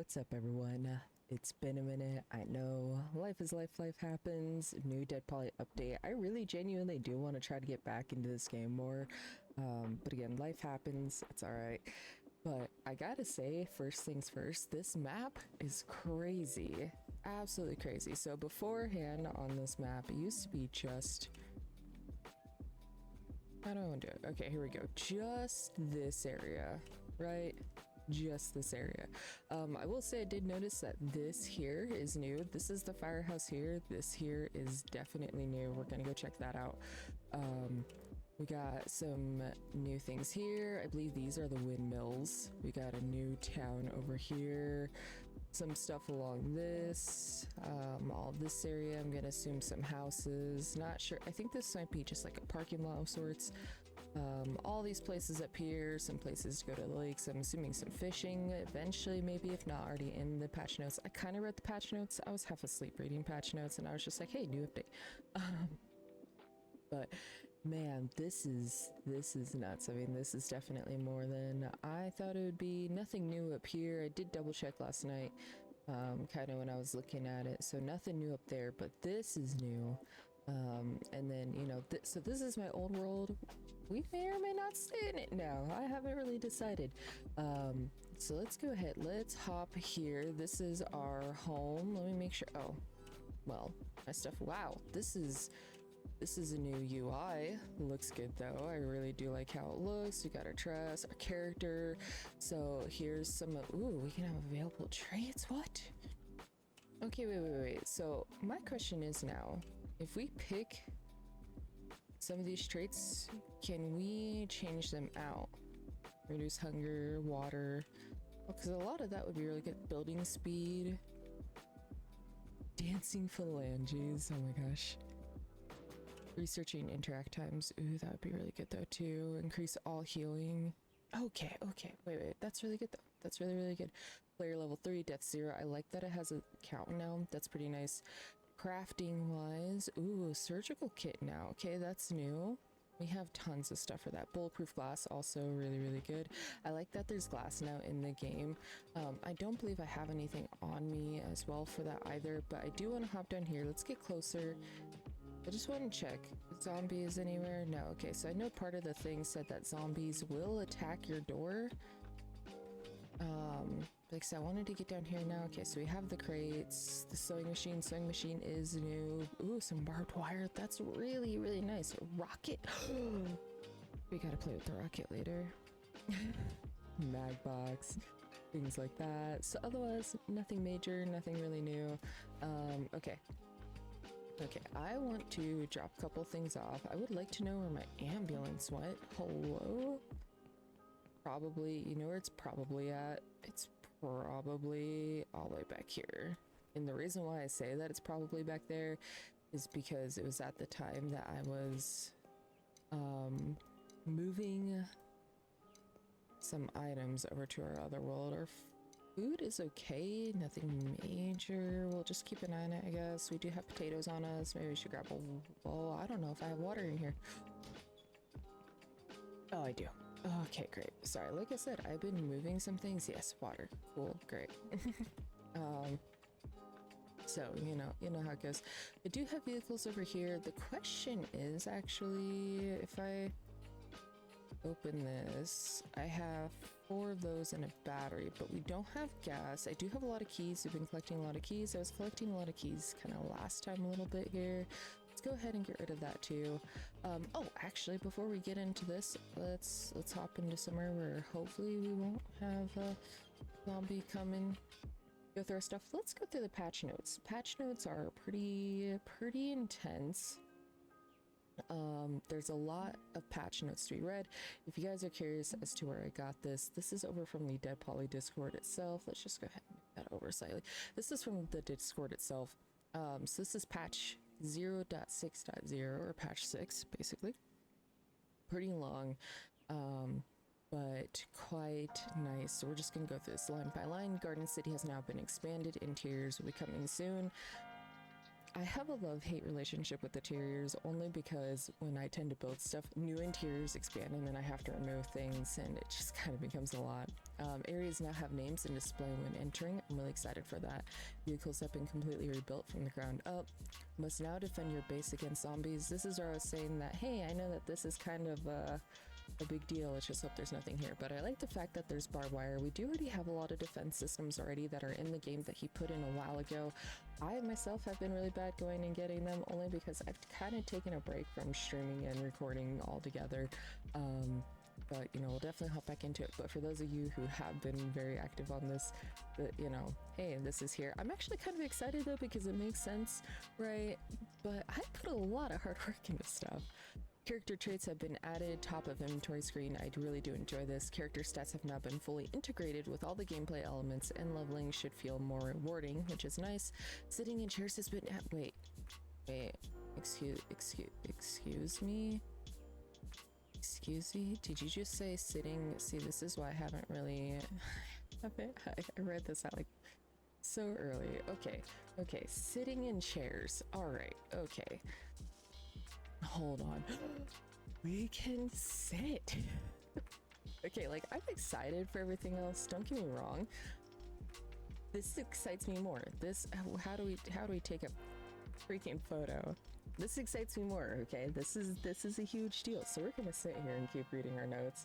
What's up everyone? It's been a minute. I know life is life, life happens. New DeadPoly update. I really genuinely do want to try to get back into this game more. But again, life happens. It's alright. But I gotta say, first things first, this map is crazy. Absolutely crazy. So beforehand on this map, it used to be just... How do I want to do it? Okay, here we go. Just this area, right? Just this area. I will say I did notice that this here is new. This is the firehouse here. This here is definitely new. We're gonna go check that out. We got some new things here. I believe these are the windmills. We got a new town over here. Some stuff along this, all this area. I'm gonna assume some houses. Not sure. I think this might be just like a parking lot of sorts. All these places up here, some places to go to the lakes. I'm assuming some fishing eventually, maybe, if not already in the patch notes. I kind of read the patch notes. I was half asleep reading patch notes and I was just like, hey, new update. But man, this is nuts. I mean, this is definitely more than I thought it would be. Nothing new up here. I did double check last night, kind of when I was looking at it. So nothing new up there, but this is new. And then, you know, so this is my old world. We may or may not stay in it now. I haven't really decided. So let's go ahead. Let's hop here. This is our home. Let me make sure. Oh, well, my stuff. Wow, this is a new UI. Looks good though. I really do like how it looks. We got our truss, our character. So here's some of, ooh, we can have available traits. What? Okay, wait. So my question is now, if we pick some of these traits, can we change them out? Reduce hunger, water. Because a lot of that would be really good. Building speed. Dancing phalanges. Oh my gosh. Researching interact times. Ooh, that would be really good though too. Increase all healing. Okay. Wait. That's really good though. That's really good. Player level 3, death 0. I like that it has a count now. That's pretty nice. Crafting wise. Ooh, surgical kit now. Okay, that's new. We have tons of stuff for that. Bulletproof glass, also really good. I like that there's glass now in the game. I don't believe I have anything on me as well for that either, but I do want to hop down here. Let's get closer. I just want to check. Zombies anywhere? No. Okay, so I know part of the thing said that zombies will attack your door. Like, so I wanted to get down here now. Okay, so we have the crates, the sewing machine. Sewing machine is new. Ooh, some barbed wire. That's really nice. Rocket. We gotta play with the rocket later. Mag box, things like that. So otherwise, nothing major, nothing really new. Okay, I want to drop a couple things off. I would like to know where my ambulance went. Hello? Probably, you know where it's probably at? It's probably all the way back here. And the reason why I say that it's probably back there is because it was at the time that I was moving some items over to our other world. Our food is okay, nothing major. We'll just keep an eye on it, I guess. We do have potatoes on us. Maybe we should grab a bowl. I don't know if I have water in here. Oh, I do. Okay, great. Sorry, like I said, I've been moving some things. Yes, water. Cool, great. So, you know how it goes. I do have vehicles over here. The question is actually, if I open this, I have 4 of those and a battery, but we don't have gas. I do have a lot of keys. We've been collecting a lot of keys. I was collecting a lot of keys kind of last time a little bit here. Let's go ahead and get rid of that too. Oh, actually, before we get into this, let's hop into somewhere where hopefully we won't have a zombie come and go through our stuff. Let's go through the patch notes. Patch notes are pretty intense. There's a lot of patch notes to be read. If you guys are curious as to where I got this is over from the DeadPoly Discord itself. Let's just go ahead and move that over slightly. This is from the Discord itself. So this is patch 0.6.0 or patch 6 basically. Pretty long, but quite nice. So we're just gonna go through this line by line. Garden City has now been expanded. Interiors will be coming soon. I have a love-hate relationship with interiors only because when I tend to build stuff, new interiors expand and then I have to remove things and it just kind of becomes a lot. Areas now have names and display when entering. I'm really excited for that. Vehicles have been completely rebuilt from the ground up. Must now defend your base against zombies. This is where I was saying that, hey, I know that this is kind of a big deal. Let's just hope there's nothing here. But I like the fact that there's barbed wire. We do already have a lot of defense systems already that are in the game that he put in a while ago. I myself have been really bad going and getting them only because I've kind of taken a break from streaming and recording altogether. But you know, we'll definitely hop back into it. But for those of you who have been very active on this, you know, hey, this is here. I'm actually kind of excited though because it makes sense, right? But I put a lot of hard work into stuff. Character traits have been added, top of inventory screen. I really do enjoy this. Character stats have now been fully integrated with all the gameplay elements, and leveling should feel more rewarding, which is nice. Sitting in chairs has been wait, excuse me? Excuse me? Did you just say sitting? See, this is why I haven't really I read this out like so early. Okay, sitting in chairs. All right, okay. Hold on. We can sit. Okay, like I'm excited for everything else. Don't get me wrong. This excites me more. This, how do we take a freaking photo? This excites me more. Okay, this is a huge deal. So we're gonna sit here and keep reading our notes.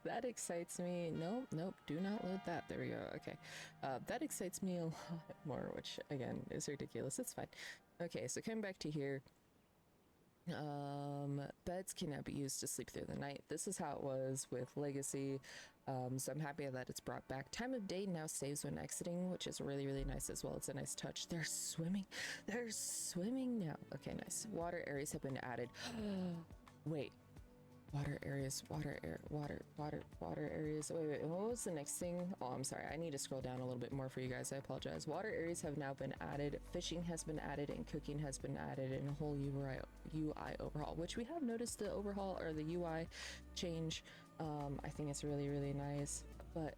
That excites me. Nope, do not load that. There we go. Okay, that excites me a lot more, which again is ridiculous. It's fine. Okay, so coming back to here, beds can now be used to sleep through the night. This is how it was with Legacy, so I'm happy that it's brought back. Time of day now saves when exiting, which is really, really nice as well. It's a nice touch. They're swimming now. Okay, nice. Water areas have been added. Wait. Water areas, water areas. Wait, what was the next thing? Oh, I'm sorry. I need to scroll down a little bit more for you guys. I apologize. Water areas have now been added. Fishing has been added and cooking has been added in a whole UI overhaul, which we have noticed the overhaul or the UI change. I think it's really, really nice. But,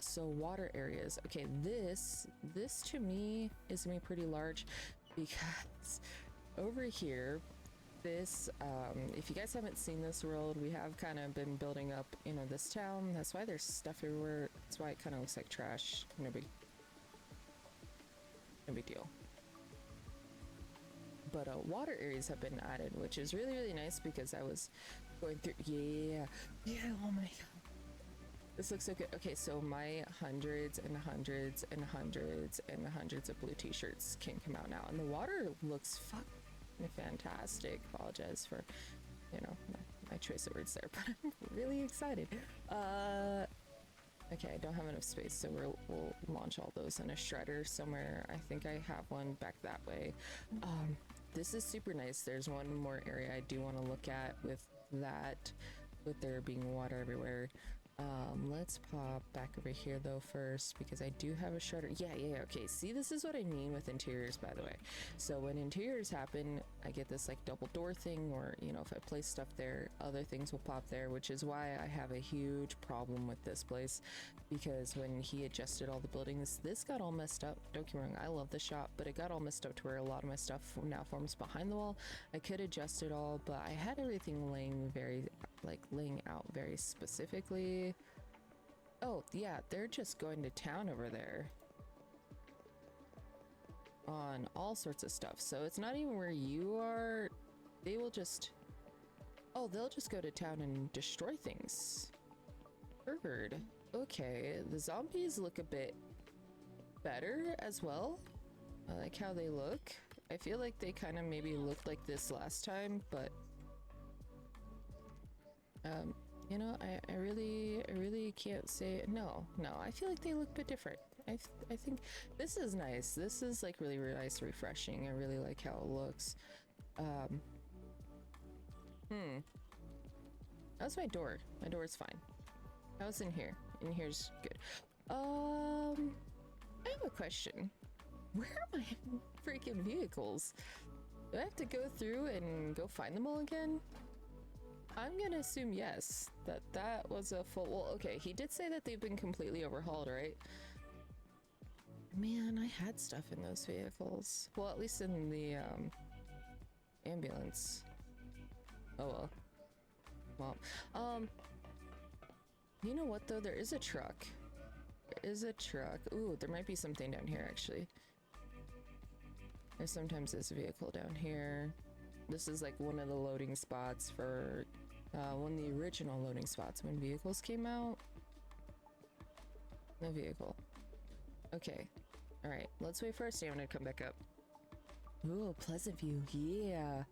so water areas. Okay, this to me is gonna be pretty large because over here, this if you guys haven't seen this world, we have kind of been building up, you know, this town. That's why there's stuff everywhere. That's why it kind of looks like trash. No big deal. But water areas have been added, which is really, really nice because I was going through. Yeah, oh my god, this looks so good. Okay, so my hundreds and hundreds and hundreds and hundreds of blue t-shirts can come out now, and the water looks fantastic. Apologize for, you know, my choice of words there, but I'm really excited. Okay, I don't have enough space, so we'll launch all those in a shredder somewhere. I think I have one back that way. This is super nice. There's one more area I do want to look at with that, with there being water everywhere. Let's pop back over here though first, because I do have a shredder. Yeah, okay. See, this is what I mean with interiors, by the way. So when interiors happen, I get this like double door thing, or, you know, if I place stuff there, other things will pop there, which is why I have a huge problem with this place, because when he adjusted all the buildings, this got all messed up. Don't get me wrong, I love the shop, but it got all messed up to where a lot of my stuff now forms behind the wall. I could adjust it all, but I had everything laying out very specifically. Oh yeah, they're just going to town over there on all sorts of stuff. So it's not even where you are. They will just, oh, they'll just go to town and destroy things. Heard. Okay, the zombies look a bit better as well. I like how they look. I feel like they kind of maybe looked like this last time, but you know, I really can't say no. I feel like they look a bit different. I think this is nice. This is like really, really nice, refreshing. I really like how it looks. That's my door. My door is fine. How's in here? In here's good. I have a question. Where are my freaking vehicles? Do I have to go through and go find them all again? I'm gonna assume yes, that was a full, well, okay, he did say that they've been completely overhauled, right? Man, I had stuff in those vehicles. Well, at least in the ambulance. Oh well. Well, you know what though? There is a truck. There is a truck. Ooh, there might be something down here actually. There sometimes is a vehicle down here. This is like one of the loading spots for one of the original loading spots when vehicles came out. No vehicle. Okay. Alright, let's wait for our stamina to come back up. Ooh, Pleasant View. Yeah.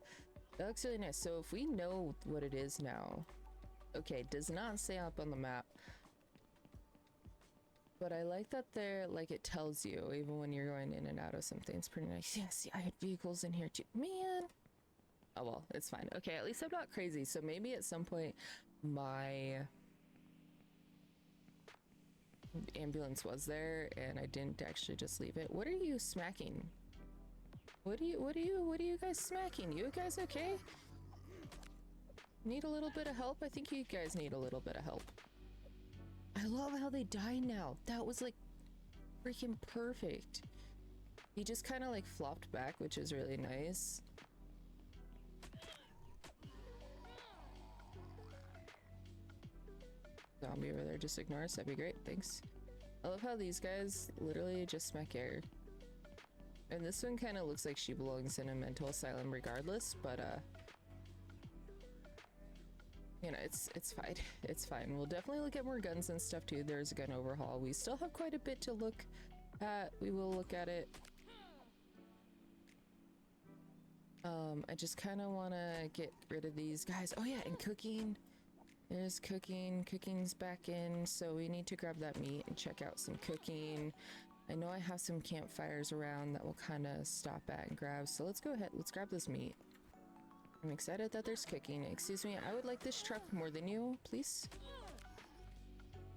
That looks really nice. So if we know what it is now. Okay, does not say up on the map. But I like that there, like it tells you even when you're going in and out of something. It's pretty nice. Yeah, see, I had vehicles in here too. Man. Oh well, it's fine. Okay, at least I'm not crazy. So maybe at some point my ambulance was there and I didn't actually just leave it. What are you smacking? What are you guys smacking? You guys okay? Need a little bit of help? I think you guys need a little bit of help. I love how they die now. That was like freaking perfect. He just kind of like flopped back, which is really nice. Zombie over there, just ignore us. That'd be great. Thanks. I love how these guys literally just smack air. And this one kind of looks like she belongs in a mental asylum regardless, but you know, it's fine. It's fine. We'll definitely look at more guns and stuff too. There's a gun overhaul. We still have quite a bit to look at. We will look at it. I just kind of want to get rid of these guys. Oh yeah, and cooking. There's cooking. Cooking's back in, so we need to grab that meat and check out some cooking. I know I have some campfires around that we'll kind of stop at and grab, so let's go ahead. Let's grab this meat. I'm excited that there's cooking. Excuse me, I would like this truck more than you, please.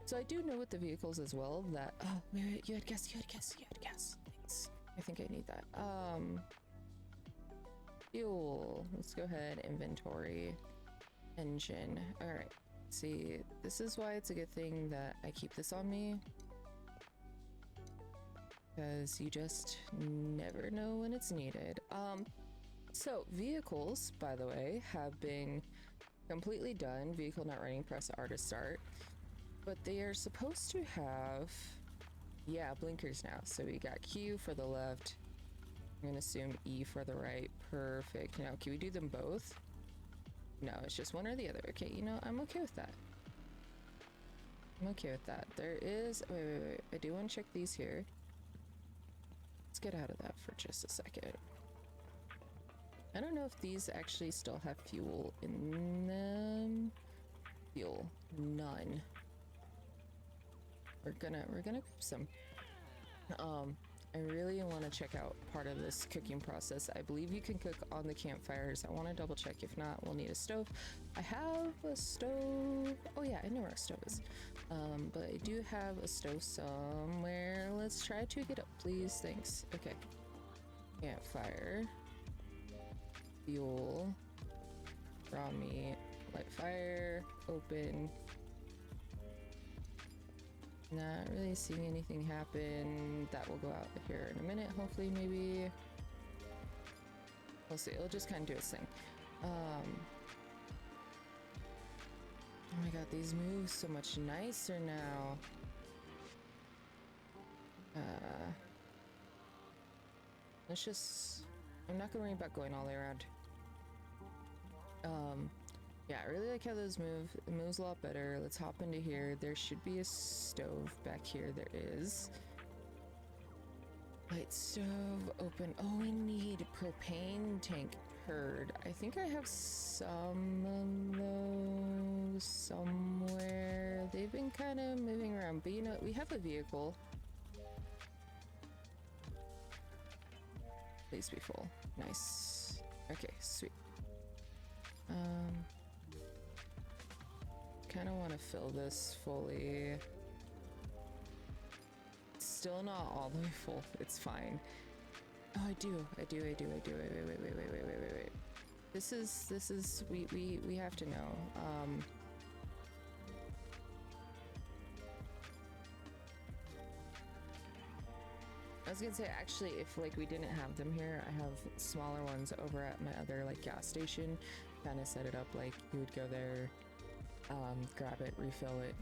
So I do know with the vehicles as well that... Oh, wait, you had gas. Thanks. I think I need that. Fuel. Let's go ahead. Inventory. Engine. Alright. See, this is why it's a good thing that I keep this on me. Because you just never know when it's needed. So vehicles, by the way, have been completely done. Vehicle not running, press R to start. But they are supposed to have, yeah, blinkers now. So we got Q for the left. I'm gonna assume E for the right. Perfect. Now, can we do them both? No, it's just one or the other. Okay, you know, I'm okay with that. I'm okay with that. There is, wait. I do want to check these here. Let's get out of that for just a second. I don't know if these actually still have fuel in them. Fuel, none. We're gonna grab some. I really want to check out part of this cooking process. I believe you can cook on the campfires. I want to double check. If not, we'll need a stove. I have a stove. Oh yeah, I know where a stove is. But I do have a stove somewhere. Let's try to get up, please. Thanks. Okay. Campfire. Fuel. Raw meat. Light fire. Open. Not really seeing anything happen. That will go out here in a minute, hopefully, maybe. We'll see. It'll just kind of do its thing. Oh my god, these move so much nicer now. Let's just... I'm not gonna worry about going all the way around. Yeah, I really like how those move. It moves a lot better. Let's hop into here. There should be a stove back here. There is. Light stove, open. Oh, we need propane tank. Heard. I think I have some of those somewhere. They've been kind of moving around, but you know, we have a vehicle. Please be full. Nice. Okay, sweet. Kind of want to fill this fully. Still not all the way full. It's fine. Oh, I do. Wait. This is we have to know. I was gonna say, actually, if like we didn't have them here, I have smaller ones over at my other like gas station. Kind of set it up like you would go there, grab it, refill it,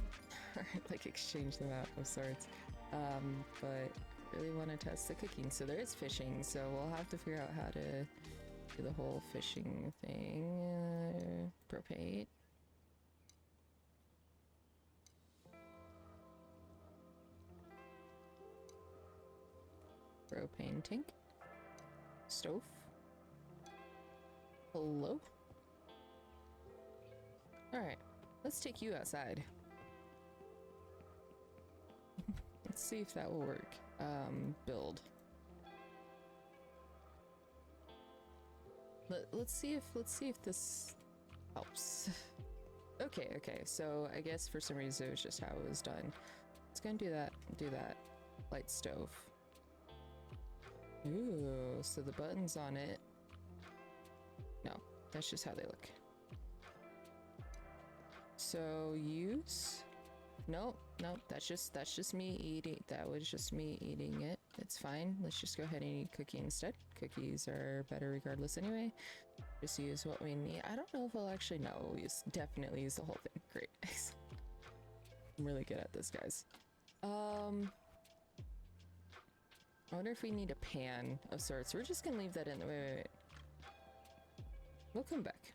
or like exchange them out of sorts. But really want to test the cooking. So there is fishing, so we'll have to figure out how to do the whole fishing thing. Propane. Propane tank. Stove. Hello? Alright, let's take you outside. Let's see if that will work. Build. Let's see if this helps. Okay, so I guess for some reason it was just how it was done. It's gonna do that. Light stove. Ooh, so the buttons on it. No, that's just how they look. So use. Nope, that's just me eating. That was just me eating it. It's fine. Let's just go ahead and eat cookie instead. Cookies are better regardless anyway. Just use what we need. I don't know if I'll actually know. Definitely use the whole thing. Great. I'm really good at this, guys. I wonder if we need a pan of sorts. We're just gonna leave that in. Wait. We'll come back.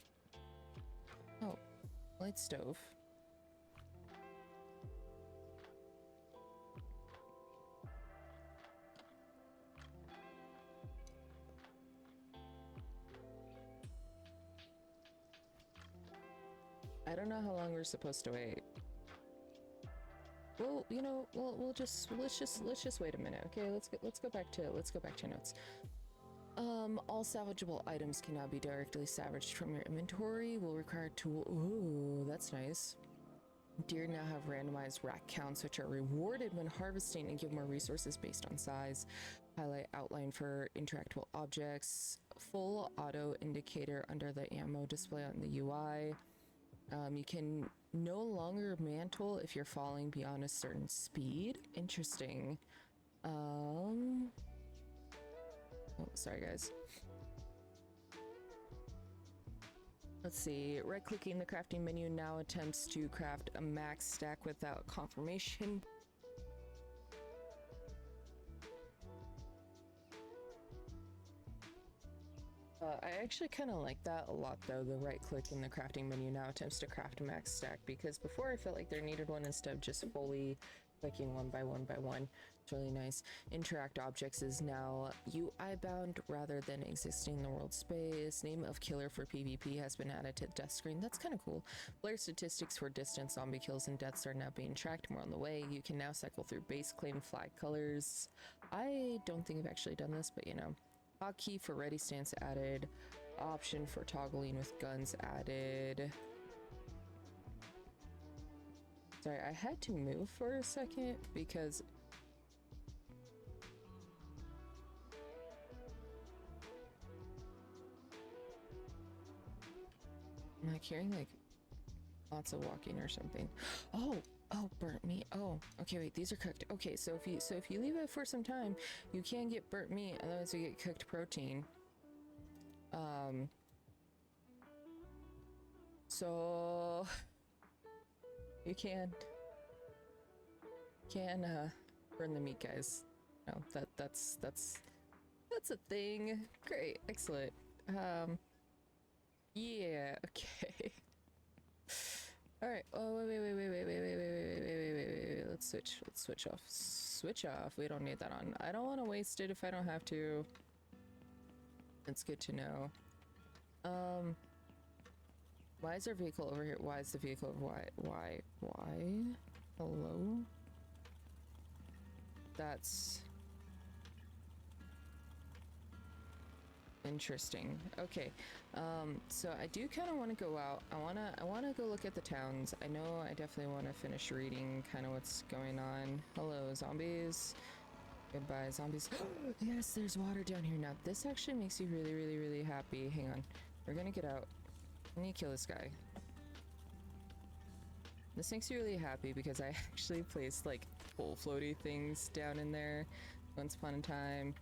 Oh, light stove. I don't know how long we're supposed to wait. Well, you know, let's just wait a minute. Okay, let's go back to notes. All salvageable items can now be directly salvaged from your inventory. Will require tool. Ooh, that's nice. Deer now have randomized rack counts, which are rewarded when harvesting and give more resources based on size. Highlight outline for interactable objects. Full auto indicator under the ammo display on the UI. You can no longer mantle if you're falling beyond a certain speed. Interesting. Oh, sorry guys. Let's see. Right-clicking the crafting menu now attempts to craft a max stack without confirmation. I actually kind of like that a lot though, the right click in the crafting menu now attempts to craft a max stack, because before I felt like there needed one instead of just fully clicking one by one by one. It's really nice. Interact objects is now UI bound rather than existing in the world space. Name of killer for PvP has been added to the death screen. That's kind of cool. Player statistics for distance, zombie kills, and deaths are now being tracked. More on the way. You can now cycle through base claim flag colors. I don't think I've actually done this, but you know. Hotkey for ready stance added. Option for toggling with guns added. Sorry, I had to move for a second because I'm like hearing like lots of walking or something. Oh, burnt meat. Oh, okay, wait, these are cooked. Okay, so if you leave it for some time, you can get burnt meat, otherwise you get cooked protein. So you can burn the meat, guys. No, that's a thing. Great, excellent. Yeah, okay. All right. Oh, wait. Let's switch off. Switch off. We don't need that on. I don't want to waste it if I don't have to. It's good to know. Why is our vehicle over here? Why is the vehicle? Why? Hello? That's interesting. Okay. So I do kind of want to go out. I want to go look at the towns. I know I definitely want to finish reading kind of what's going on. Hello, zombies. Goodbye, zombies. Yes, there's water down here now. This actually makes you really happy. Hang on. We're gonna get out. I need to kill this guy. This makes you really happy because I actually placed like full floaty things down in there. once upon a time.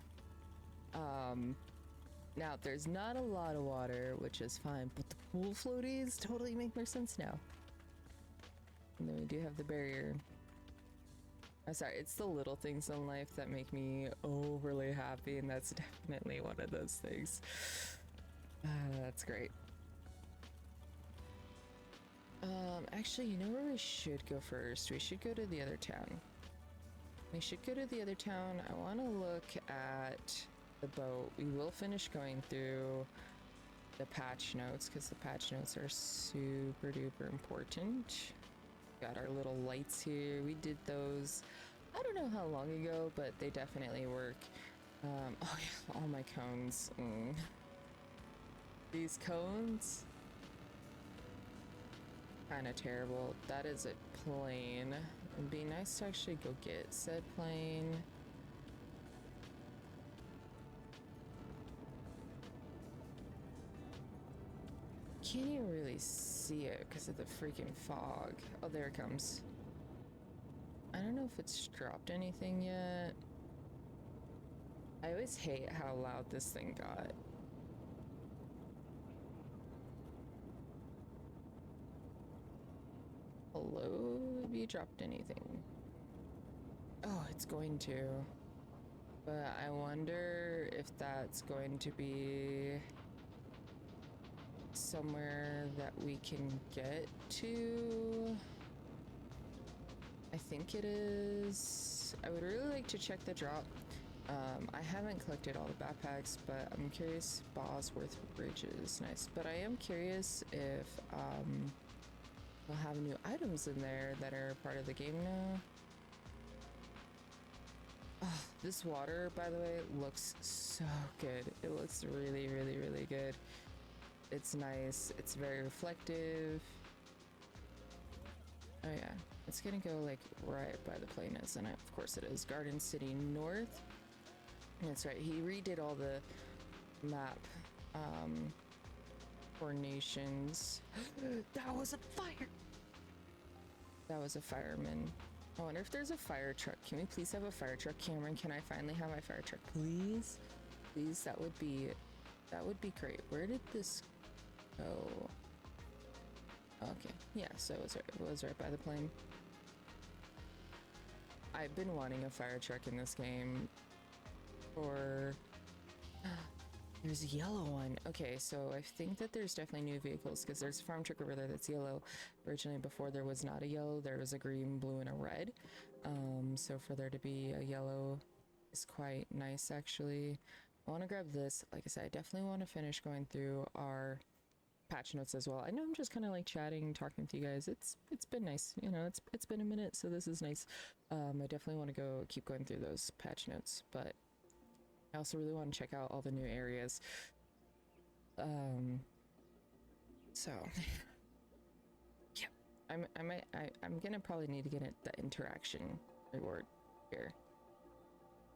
Now there's not a lot of water, which is fine, but the pool floaties totally make more sense now. And then we do have the barrier. I'm sorry, it's the little things in life that make me overly happy, and that's definitely one of those things. That's great. Actually, you know where we should go first? We should go to the other town. We should go to the other town. I want to look at the boat. We will finish going through the patch notes because the patch notes are super duper important. Got our little lights here. We did those, I don't know how long ago, but they definitely work. Oh yeah, all my cones. These cones, kind of terrible. That is a plane. It'd be nice to actually go get said plane. Can't even really see it because of the freaking fog. Oh, there it comes. I don't know if it's dropped anything yet. I always hate how loud this thing got. Hello? Have you dropped anything? Oh, it's going to. But I wonder if that's going to be somewhere that we can get to. I think it is. I would really like to check the drop. I haven't collected all the backpacks, but I'm curious. Bosworth Bridge is nice, but I am curious if we'll have new items in there that are part of the game now. Oh, this water, by the way, looks so good. It looks really, really, really good. It's nice. It's very reflective. Oh yeah, it's gonna go like right by the plainness, and of course it is. Garden City North. That's right. He redid all the map formations. That was a fire. That was a fireman. I wonder if there's a fire truck. Can we please have a fire truck, Cameron? Can I finally have my fire truck, please? Please, that would be great. Where did this go? Okay, yeah, so it was right by the plane. I've been wanting a fire truck in this game for... There's a yellow one. Okay, so I think that there's definitely new vehicles because there's a farm truck over there that's yellow. Originally, before there was not a yellow, there was a green, blue, and a red. So for there to be a yellow is quite nice, actually. I want to grab this. Like I said, I definitely want to finish going through our patch notes as well. I know I'm just kind of like chatting, talking with you guys. It's been nice, you know. It's been a minute, so this is nice. I definitely want to keep going through those patch notes, but I also really want to check out all the new areas. So yeah, I'm gonna probably need to get the interaction reward here.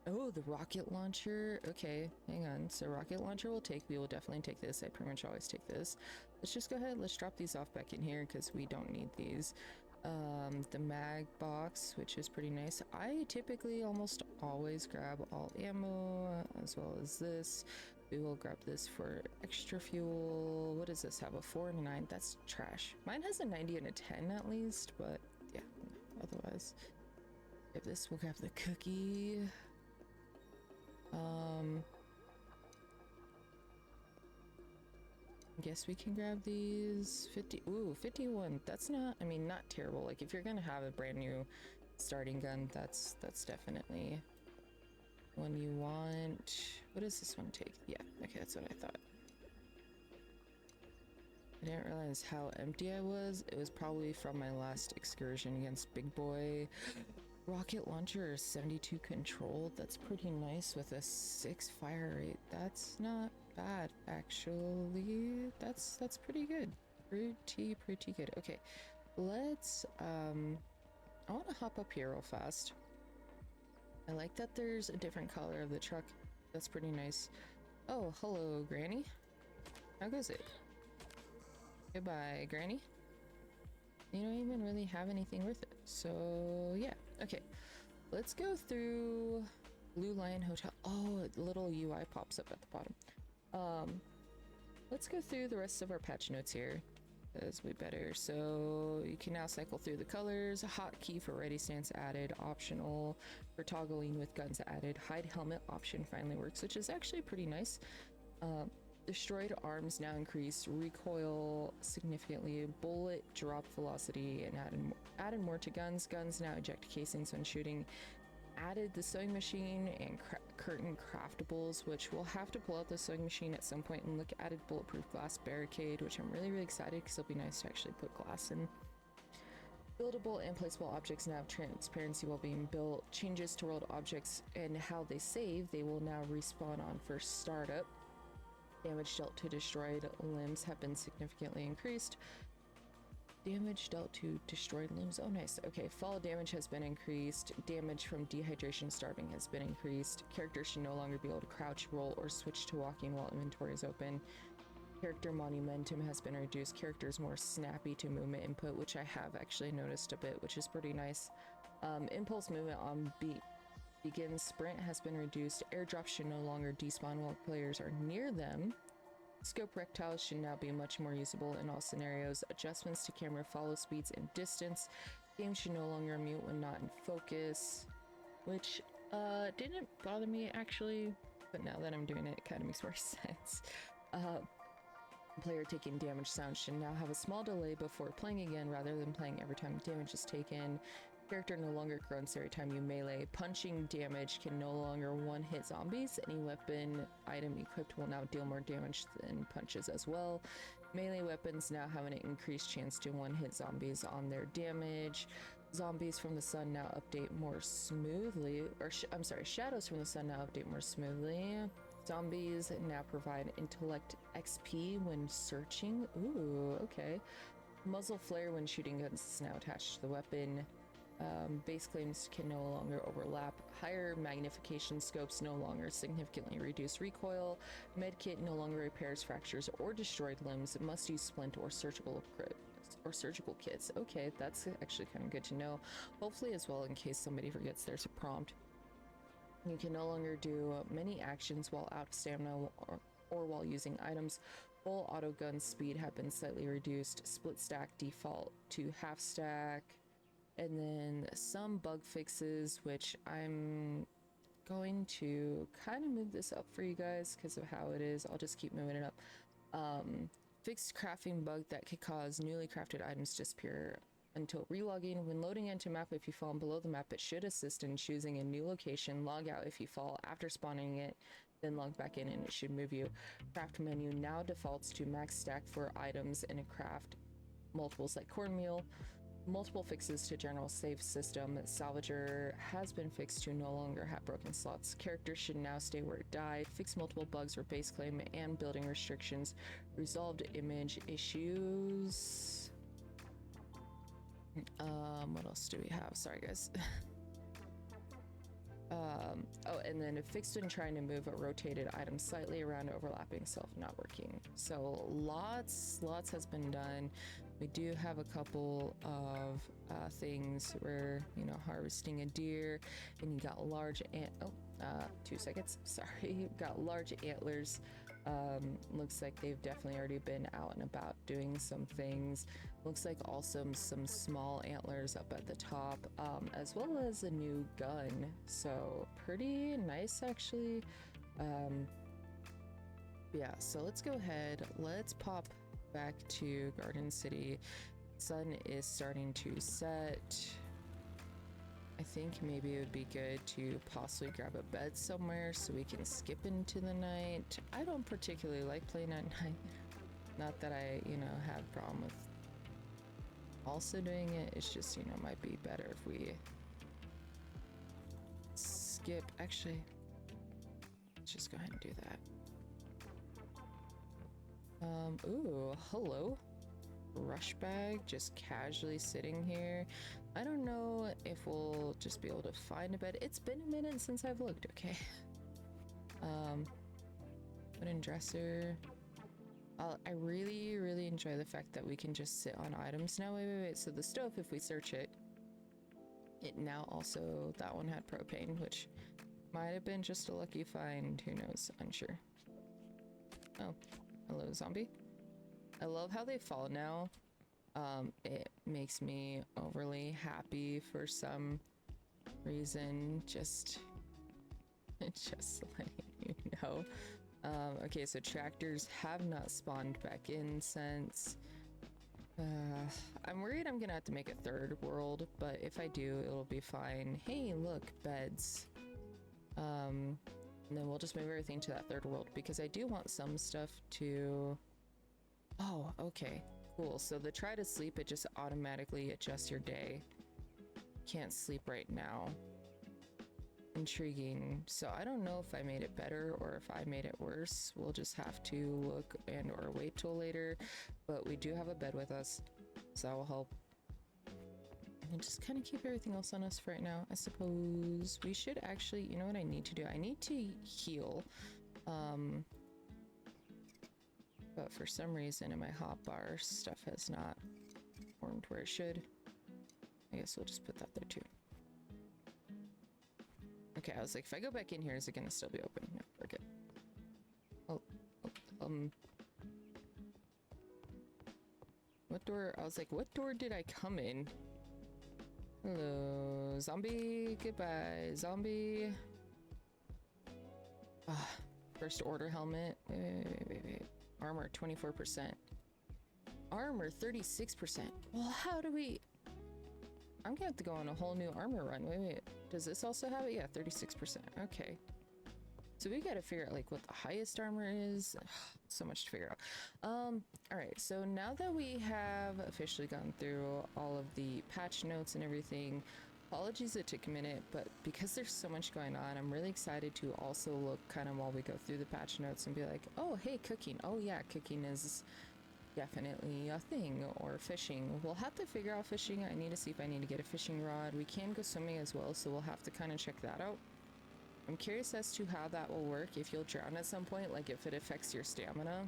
Oh, the rocket launcher. Okay, hang on. So rocket launcher we will definitely take this. I pretty much always take this. Let's just go ahead. Let's drop these off back in here because we don't need these. The mag box, which is pretty nice. I typically almost always grab all ammo as well as this. We will grab this for extra fuel. What does this have? A 4 and a 9? That's trash. Mine has a 90 and a 10 at least, but yeah, otherwise. If this, we'll grab the cookie. I guess we can grab these 50. Ooh, 51. That's not, I mean, not terrible. Like if you're gonna have a brand new starting gun, that's definitely one you want. What does this one take? Yeah, okay, that's what I thought. I didn't realize how empty I was. It was probably from my last excursion against Big Boy. Rocket launcher 72 controlled. That's pretty nice with a 6 fire rate. That's not bad, actually. That's pretty good. Pretty good. Okay, let's I want to hop up here real fast. I like that there's a different color of the truck. That's pretty nice. Oh, hello, Granny. How goes it? Goodbye, Granny. You don't even really have anything with it. So yeah, okay. Let's go through Blue Lion Hotel. Oh, a little UI pops up at the bottom. Let's go through the rest of our patch notes here. As we better. So you can now cycle through the colors. Hotkey for ready stance added. Optional for toggling with guns added. Hide helmet option finally works, which is actually pretty nice. Destroyed arms now increase recoil significantly. Bullet drop velocity and added more to guns. Guns now eject casings when shooting. Added the sewing machine and curtain craftables, which we'll have to pull out the sewing machine at some point and look at. Added bulletproof glass barricade, which I'm really excited because it'll be nice to actually put glass in. Buildable and placeable objects now have transparency while being built. Changes to world objects and how they save. They will now respawn on first startup. Damage dealt to destroyed limbs have been significantly increased. Damage dealt to destroyed limbs. Oh, nice. Okay, fall damage has been increased. Damage from dehydration starving has been increased. Characters should no longer be able to crouch, roll, or switch to walking while inventory is open. Character monumentum has been reduced. Characters more snappy to movement input, which I have actually noticed a bit, which is pretty nice. Impulse movement on begin sprint has been reduced. Airdrops should no longer despawn while players are near them. Scope rectiles should now be much more usable in all scenarios. Adjustments to camera follow speeds and distance. Game should no longer mute when not in focus, which didn't bother me actually, but now that I'm doing it, it kind of makes more sense. Player taking damage sound should now have a small delay before playing again rather than playing every time damage is taken. Character no longer grunts every time you melee. Punching damage can no longer one-hit zombies. Any weapon item equipped will now deal more damage than punches as well. Melee weapons now have an increased chance to one-hit zombies on their damage. Zombies from the sun now update more smoothly. I'm sorry, shadows from the sun now update more smoothly. Zombies now provide intellect XP when searching. Ooh, okay. Muzzle flare when shooting guns is now attached to the weapon. Base claims can no longer overlap. Higher magnification scopes no longer significantly reduce recoil. Medkit no longer repairs fractures or destroyed limbs. Must use splint or surgical kits. Okay, that's actually kind of good to know. Hopefully as well in case somebody forgets there's a prompt. You can no longer do many actions while out of stamina or while using items. Full auto gun speed have been slightly reduced. Split stack default to half stack. And then some bug fixes, which I'm going to kind of move this up for you guys because of how it is. I'll just keep moving it up. Fixed crafting bug that could cause newly crafted items to disappear until relogging. When loading into map, if you fall below the map, it should assist in choosing a new location. Log out if you fall after spawning it, then log back in and it should move you. Craft menu now defaults to max stack for items in a craft multiples like cornmeal. Multiple fixes to general save system. Salvager has been fixed to no longer have broken slots. Characters should now stay where it died. Fix multiple bugs for base claim and building restrictions. Resolved image issues. What else do we have? Sorry guys. Oh, and then it fixed when trying to move a rotated item slightly around overlapping self not working. So lots has been done. We do have a couple of things where, you know, harvesting a deer and you got large 2 seconds. Sorry, got large antlers. Looks like they've definitely already been out and about doing some things. Looks like also some small antlers up at the top, as well as a new gun. So pretty nice actually. Yeah, so let's go ahead. Let's pop back to Garden City. Sun is starting to set. I think maybe it would be good to possibly grab a bed somewhere so we can skip into the night. I don't particularly like playing at night. Not that I, you know, have a problem with also doing it. It's just, you know, might be better if we skip. Actually, let's just go ahead and do that. Ooh, hello. Rush bag just casually sitting here. I don't know if we'll just be able to find a bed. It's been a minute since I've looked. Okay. Wooden dresser. I really enjoy the fact that we can just sit on items now. Wait. So the stove, if we search it, it now also, that one had propane, which Might have been just a lucky find, who knows, unsure. Oh, hello zombie. I love how they fall now. It makes me overly happy for some reason, just letting you know. Okay, so tractors have not spawned back in since. I'm worried I'm gonna have to make a third world, but if I do, it'll be fine. Hey, look, beds. And then we'll just move everything to that third world because I do want some stuff to... Oh, okay, cool. So the try to sleep, it just automatically adjusts your day. Can't sleep right now. Intriguing. So I don't know if I made it better or if I made it worse. We'll just have to look and or wait till later, but we do have a bed with us, so that will help. And just kind of keep everything else on us for right now. I suppose we should actually, you know what I need to do? I need to heal. But for some reason in my hotbar, stuff has not formed where it should. I guess we'll just put that there too. Okay, I was like, if I go back in here, is it gonna still be open? No, we're good. What door? I was like, what door did I come in? Hello, zombie. Goodbye, zombie. First order helmet. Wait. Armor 24%. Armor 36%. Well, how do we... I'm gonna have to go on a whole new armor run. Wait. Does this also have it? Yeah, 36%. Okay. So we gotta figure out like what the highest armor is. So much to figure out. Alright, so now that we have officially gone through all of the patch notes and everything, apologies it took a minute, but because there's so much going on, I'm really excited to also look kind of while we go through the patch notes and be like, oh, hey, cooking. Oh yeah, cooking is definitely a thing, or fishing. We'll have to figure out fishing. I need to see if I need to get a fishing rod. We can go swimming as well, so we'll have to kind of check that out. I'm curious as to how that will work, if you'll drown at some point, like if it affects your stamina.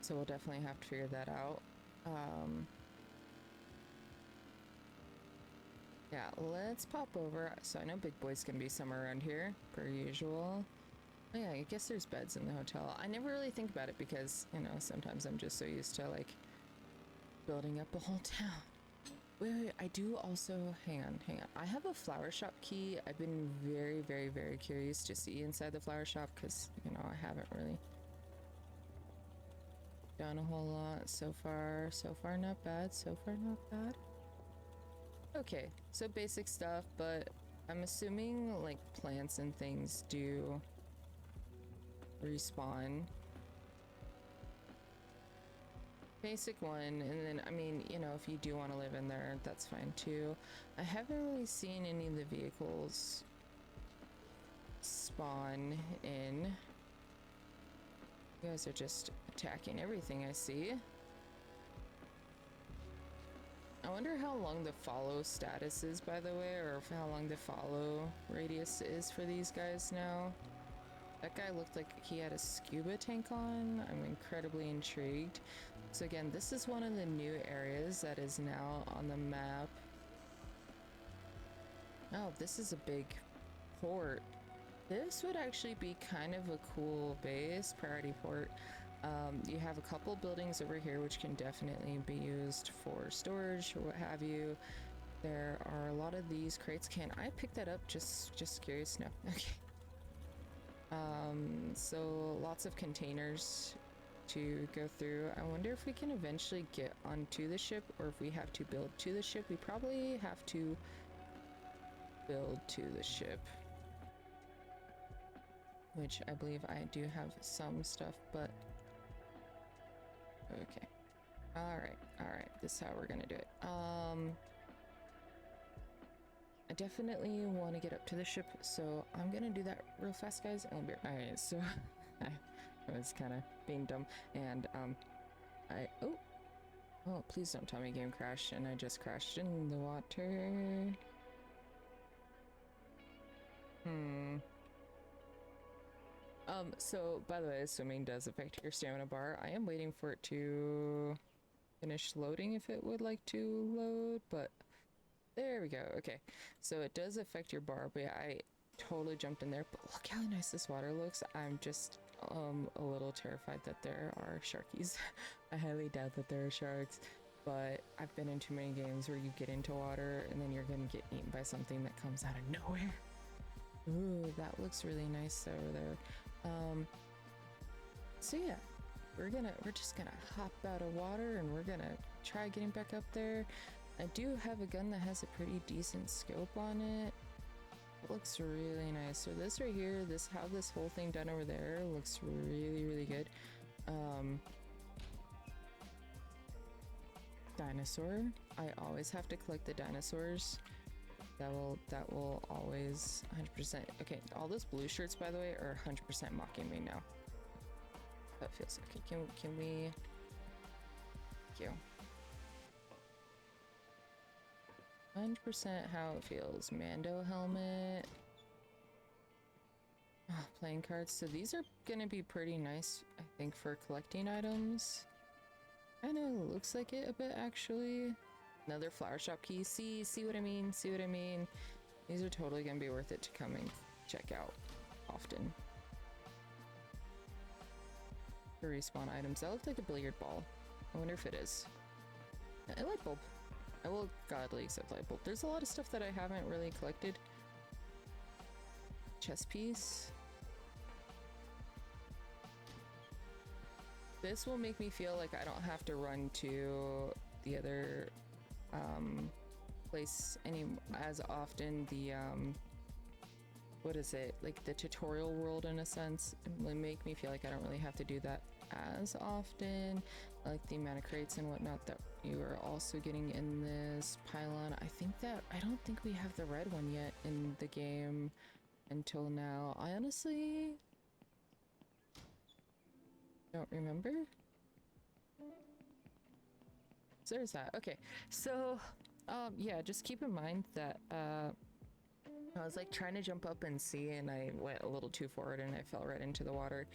So we'll definitely have to figure that out. Yeah, let's pop over. So I know Big Boy's gonna be somewhere around here, per usual. Oh yeah, I guess there's beds in the hotel. I never really think about it because, you know, sometimes I'm just so used to, like, building up a whole town. Wait, I do also... Hang on. I have a flower shop key. I've been very, very, very curious to see inside the flower shop because, you know, I haven't really done a whole lot so far. So far, not bad. Okay, so basic stuff, but I'm assuming, like, plants and things do respawn. Basic one, and then, I mean, you know, if you do want to live in there, that's fine too. I haven't really seen any of the vehicles spawn in. You guys are just attacking everything I see. I wonder how long the follow status is, by the way, or how long the follow radius is for these guys now. That guy looked like he had a scuba tank on. I'm incredibly intrigued. So again, this is one of the new areas that is now on the map. Oh, this is a big port. This would actually be kind of a cool base, priority port. You have a couple buildings over here which can definitely be used for storage or what have you. There are a lot of these crates. Can I pick that up? Just curious. No. Okay. So lots of containers to go through. I wonder if we can eventually get onto the ship or if we have to build to the ship. We probably have to build to the ship, which I believe I do have some stuff, but okay. All right, this is how we're gonna do it. I definitely want to get up to the ship, so I'm gonna do that real fast, guys. All right, so I was kind of being dumb, and oh, please don't tell me game crashed and I just crashed in the water. So by the way, swimming does affect your stamina bar. I am waiting for it to finish loading if it would like to load, but There we go. Okay, so it does affect your bar, but yeah, I totally jumped in there. But look how nice this water looks. I'm just a little terrified that there are sharkies. I highly doubt that there are sharks, but I've been in too many games where you get into water and then you're gonna get eaten by something that comes out of nowhere. Ooh, that looks really nice over there. So yeah, we're just gonna hop out of water and we're gonna try getting back up there. I do have a gun that has a pretty decent scope on it. It looks really nice. So this right here, how this whole thing done over there looks really, really good. Dinosaur. I always have to collect the dinosaurs. That will always 100%. Okay, all those blue shirts, by the way, are 100% mocking me now. That feels okay. Can we? Thank you. 100% how it feels. Mando helmet. Oh, playing cards. So these are gonna be pretty nice, I think, for collecting items. Kinda looks like it a bit, actually. Another flower shop key. See what I mean? See what I mean? These are totally gonna be worth it to come and check out often. For respawn items. That looked like a billiard ball. I wonder if it is. A light bulb. I will gladly accept light bulb. There's a lot of stuff that I haven't really collected. Chess piece. This will make me feel like I don't have to run to the other place as often. The what is it, like the tutorial world, in a sense. It will make me feel like I don't really have to do that as often. I like the amount of crates and whatnot that you are also getting in this pylon. I don't think we have the red one yet in the game until now. I honestly don't remember. So there's that. Okay, so yeah, just keep in mind that I was like trying to jump up and see, and I went a little too forward and I fell right into the water.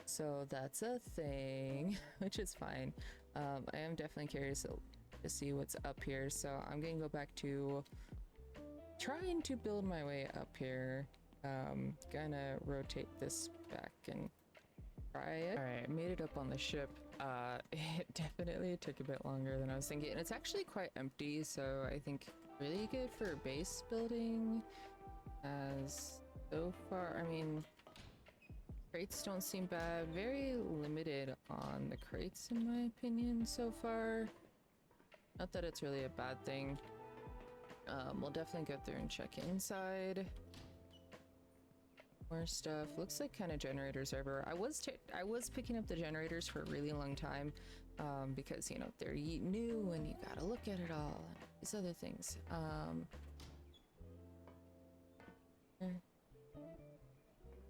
So that's a thing, which is fine. I am definitely curious to see what's up here, so I'm gonna go back to trying to build my way up here. Gonna rotate this back and try it. All right, I made it up on the ship. It definitely took a bit longer than I was thinking, and it's actually quite empty, so I think really good for base building. As so far, I mean, crates don't seem bad. Very limited on the crates in my opinion so far. Not that it's really a bad thing. We'll definitely go through and check inside. More stuff. Looks like kind of generators everywhere. I was picking up the generators for a really long time, because, you know, they're new and you gotta look at it all and these other things.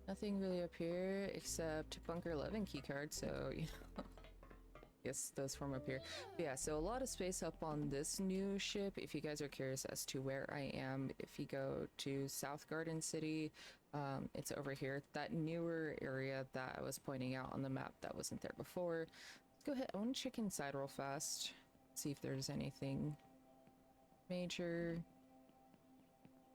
Nothing really up here except bunker 11 keycard, so, you know, yes, those form up here. But yeah, so a lot of space up on this new ship. If you guys are curious as to where I am, if you go to South Garden City, it's over here. That newer area that I was pointing out on the map that wasn't there before. Let's go ahead. I want to check inside real fast, see if there's anything major.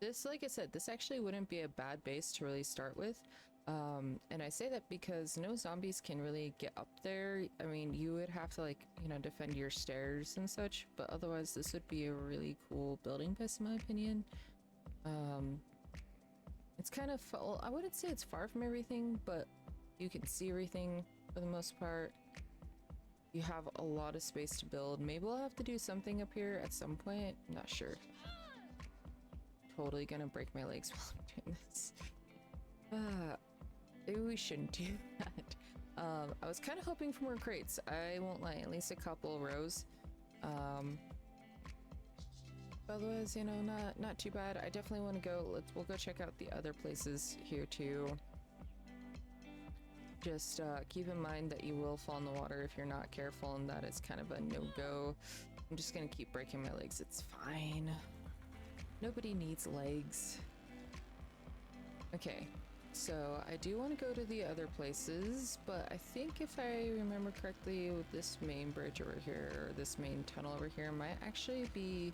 This, like I said, this actually wouldn't be a bad base to really start with. And I say that because no zombies can really get up there. I mean, you would have to, like, you know, defend your stairs and such, but otherwise this would be a really cool building base in my opinion. It's kind of, well, I wouldn't say it's far from everything, but you can see everything for the most part. You have a lot of space to build. Maybe we'll have to do something up here at some point. I'm not sure. Totally gonna break my legs while I'm doing this. Maybe we shouldn't do that. I was kind of hoping for more crates. I won't lie, at least a couple rows. Otherwise, you know, not too bad. I definitely want to go. We'll go check out the other places here too. Just keep in mind that you will fall in the water if you're not careful, and that is kind of a no-go. I'm just gonna keep breaking my legs. It's fine. Nobody needs legs. Okay, so I do want to go to the other places, but I think if I remember correctly, with this main bridge over here, or this main tunnel over here, might actually be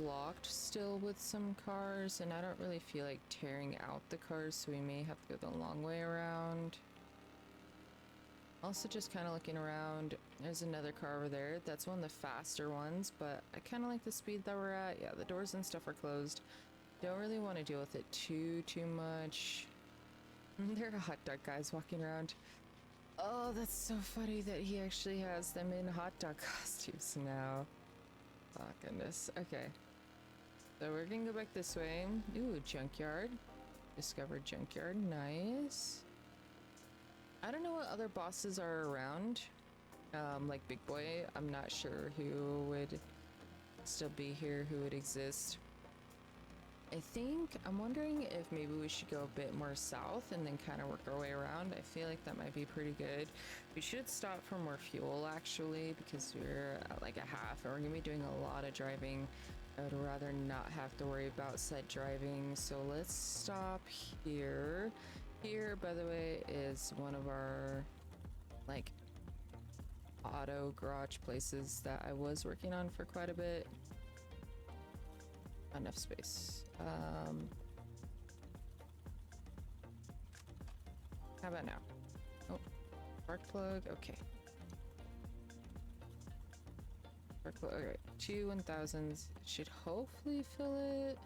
blocked still with some cars, and I don't really feel like tearing out the cars, so we may have to go the long way around. Also just kind of looking around. There's another car over there. That's one of the faster ones, but I kind of like the speed that we're at. Yeah, the doors and stuff are closed. Don't really want to deal with it too much. There are hot dog guys walking around. Oh, that's so funny that he actually has them in hot dog costumes now. Oh, goodness. Okay. So we're gonna go back this way. Ooh, junkyard. Discovered junkyard. Nice. I don't know what other bosses are around. Like Big Boy. I'm not sure who would still be here, who would exist. I'm wondering if maybe we should go a bit more south and then kind of work our way around. I feel like that might be pretty good. We should stop for more fuel actually, because we're at like a half and we're gonna be doing a lot of driving. I would rather not have to worry about said driving. So let's stop here. Here, by the way, is one of our like auto garage places that I was working on for quite a bit. Enough space. How about now? Oh, spark plug. Okay. Spark plug. All right. 2 1000s. Should hopefully fill it.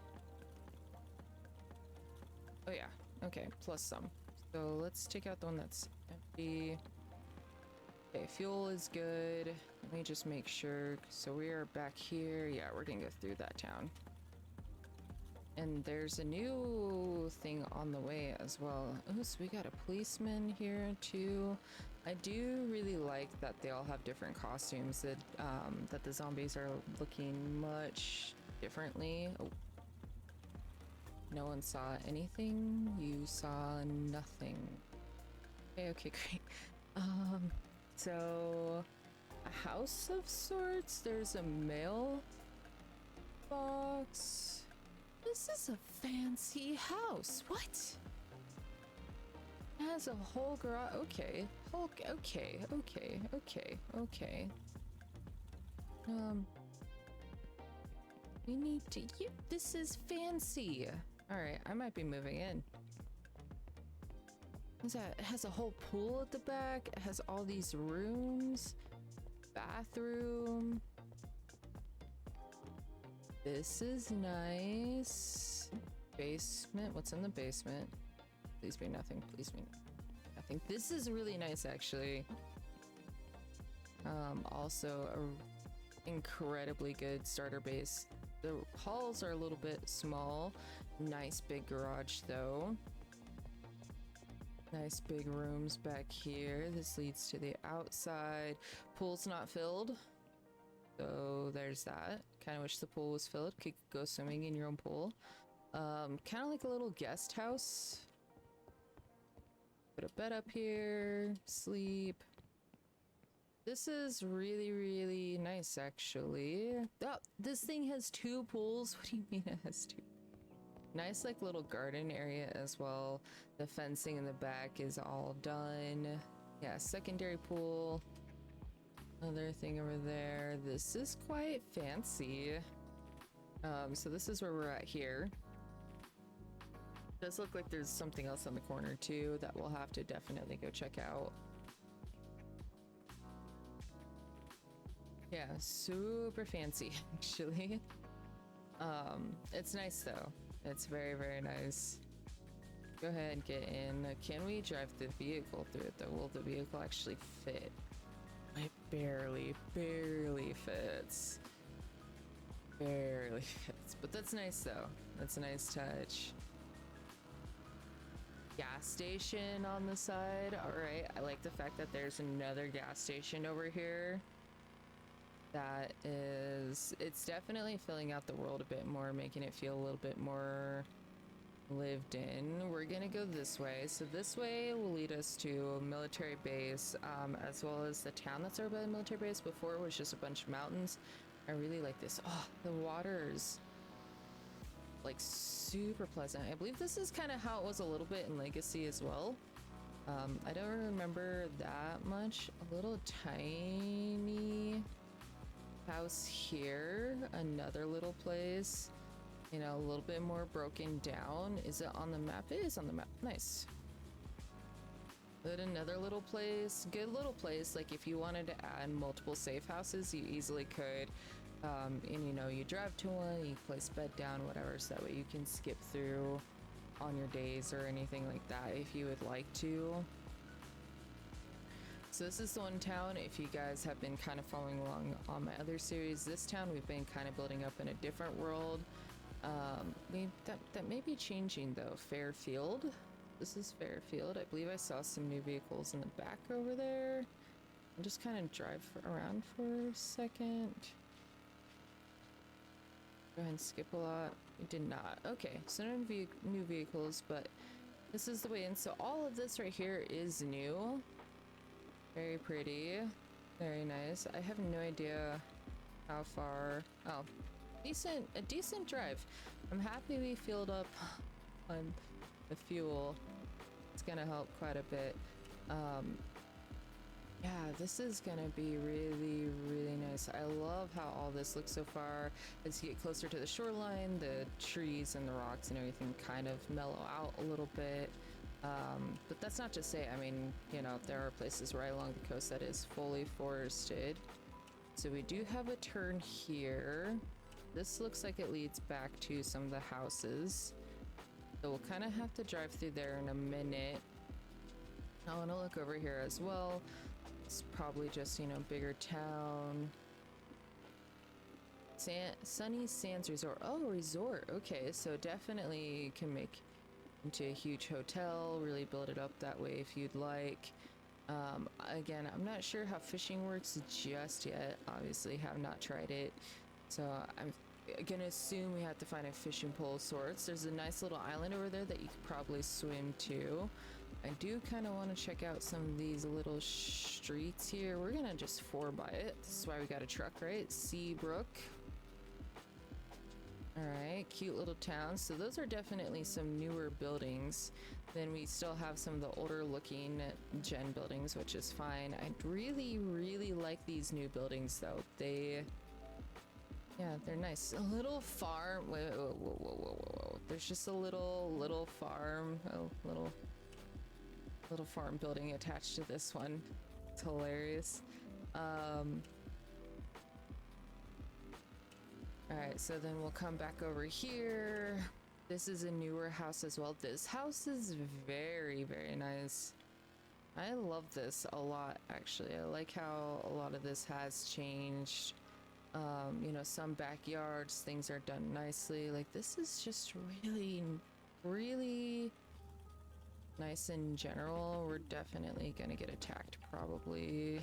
Oh yeah. Okay. Plus some. So let's take out the one that's empty. Okay. Fuel is good. Let me just make sure. So we are back here. Yeah, we're gonna go through that town. And there's a new thing on the way as well. Oh, so we got a policeman here too. I do really like that they all have different costumes, that the zombies are looking much differently. Oh. No one saw anything? You saw nothing. Okay, great. So a house of sorts. There's a mail box. This is a fancy house. What? It has a whole garage. Okay. Okay. We need to. Yeah, this is fancy. All right, I might be moving in. What's that? It has a whole pool at the back. It has all these rooms, bathroom. This is nice. Basement. What's in the basement? Please be nothing. Please be nothing. This is really nice, actually. Also, a incredibly good starter base. The halls are a little bit small. Nice big garage, though. Nice big rooms back here. This leads to the outside. Pool's not filled. So there's that. Kind of wish the pool was filled. Could go swimming in your own pool. Kind of like a little guest house. Put a bed up here. Sleep. This is really, really nice, actually. Oh, this thing has 2 pools. What do you mean it has 2? Nice, like, little garden area as well. The fencing in the back is all done. Yeah, secondary pool. Another thing over there. This is quite fancy. So this is where we're at here. Does look like there's something else on the corner too that we'll have to definitely go check out. Yeah, super fancy actually. It's nice though. It's very, very nice. Go ahead and get in. Can we drive the vehicle through it though? Will the vehicle actually fit? It barely fits. Barely fits. But that's nice though. That's a nice touch. Gas station on the side. Alright, I like the fact that there's another gas station over here. That is, it's definitely filling out the world a bit more, making it feel a little bit more lived in. We're gonna go this way. So this way will lead us to a military base, as well as the town that's over by the military base. Before it was just a bunch of mountains. I really like this. Oh, the water's like super pleasant. I believe this is kind of how it was a little bit in Legacy as well. I don't remember that much. A little tiny house here, another little place, you know, a little bit more broken down. Is it on the map? It is on the map. Nice. But another little place, good little place. Like if you wanted to add multiple safe houses, you easily could. And you know, you drive to one, you place bed down, whatever, so that way you can skip through on your days or anything like that if you would like to. So this is the one town. If you guys have been kind of following along on my other series, this town we've been kind of building up in a different world. That may be changing though. Fairfield. This is Fairfield. I believe I saw some new vehicles in the back over there. I'll just kind of drive around for a second. Go ahead and skip a lot. We did not. Okay, so no new vehicles, but this is the way in. So all of this right here is new. Very pretty. Very nice. I have no idea how far. Oh, a decent drive. I'm happy we filled up on the fuel. It's gonna help quite a bit. Yeah, this is gonna be really, really nice. I love how all this looks so far. As you get closer to the shoreline, the trees and the rocks and everything kind of mellow out a little bit. But that's not to say, I mean, you know, there are places right along the coast that is fully forested. So we do have a turn here. This looks like it leads back to some of the houses. So we'll kind of have to drive through there in a minute. I want to look over here as well. It's probably just, you know, bigger town. Sunny Sands Resort. Oh, resort. Okay, so definitely can make into a huge hotel, really build it up that way if you'd like. Again, I'm not sure how fishing works just yet. Obviously have not tried it. So I'm gonna assume we have to find a fishing pole of sorts. There's a nice little island over there that you could probably swim to. I do kind of want to check out some of these little streets here. We're gonna just 4x it. This is why we got a truck, right? Seabrook. All right, cute little towns. So those are definitely some newer buildings. Then we still have some of the older looking gen buildings, which is fine. I really, really like these new buildings though. Yeah, they're nice. A little farm. Whoa. There's just a little farm. Oh, little farm building attached to this one. It's hilarious. Alright, so then we'll come back over here. This is a newer house as well. This house is very, very nice. I love this a lot, actually. I like how a lot of this has changed. You know, some backyards, things are done nicely. Like, this is just really, really nice in general. We're definitely gonna get attacked, probably.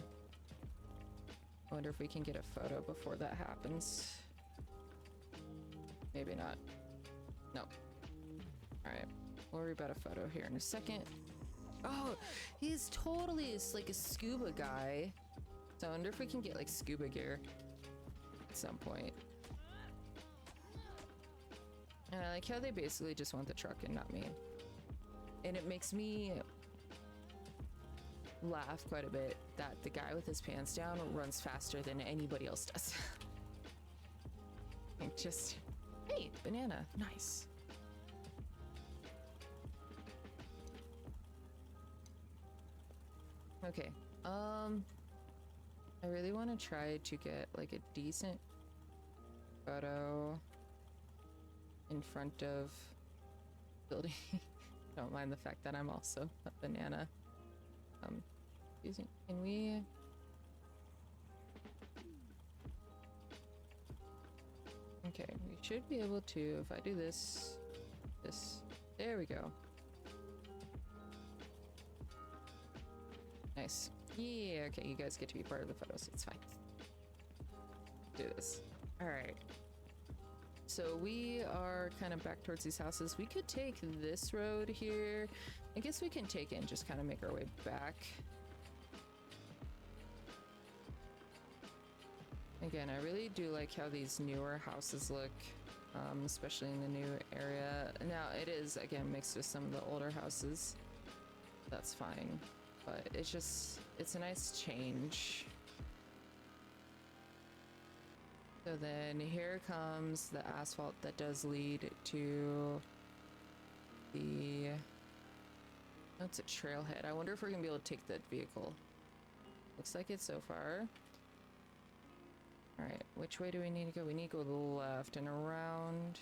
I wonder if we can get a photo before that happens. Maybe not. No. Alright. We'll worry about a photo here in a second. Oh, he's totally like a scuba guy. So I wonder if we can get like scuba gear at some point. And I like how they basically just want the truck and not me. And it makes me laugh quite a bit that the guy with his pants down runs faster than anybody else does. Like just, hey, banana, nice. Okay, I really want to try to get like a decent photo in front of building. Don't mind the fact that I'm also a banana. Can we? Okay, we should be able to, if I do this, there we go. Nice. Yeah, okay, you guys get to be part of the photos, it's fine. Do this. Alright. So we are kind of back towards these houses. We could take this road here. I guess we can take it and just kind of make our way back. Again, I really do like how these newer houses look, especially in the new area. Now, it is, again, mixed with some of the older houses. That's fine. But it's just, it's a nice change. So then here comes the asphalt that does lead to the... That's a trailhead. I wonder if we're gonna be able to take that vehicle. Looks like it so far. Alright, which way do we need to go? We need to go to the left and around.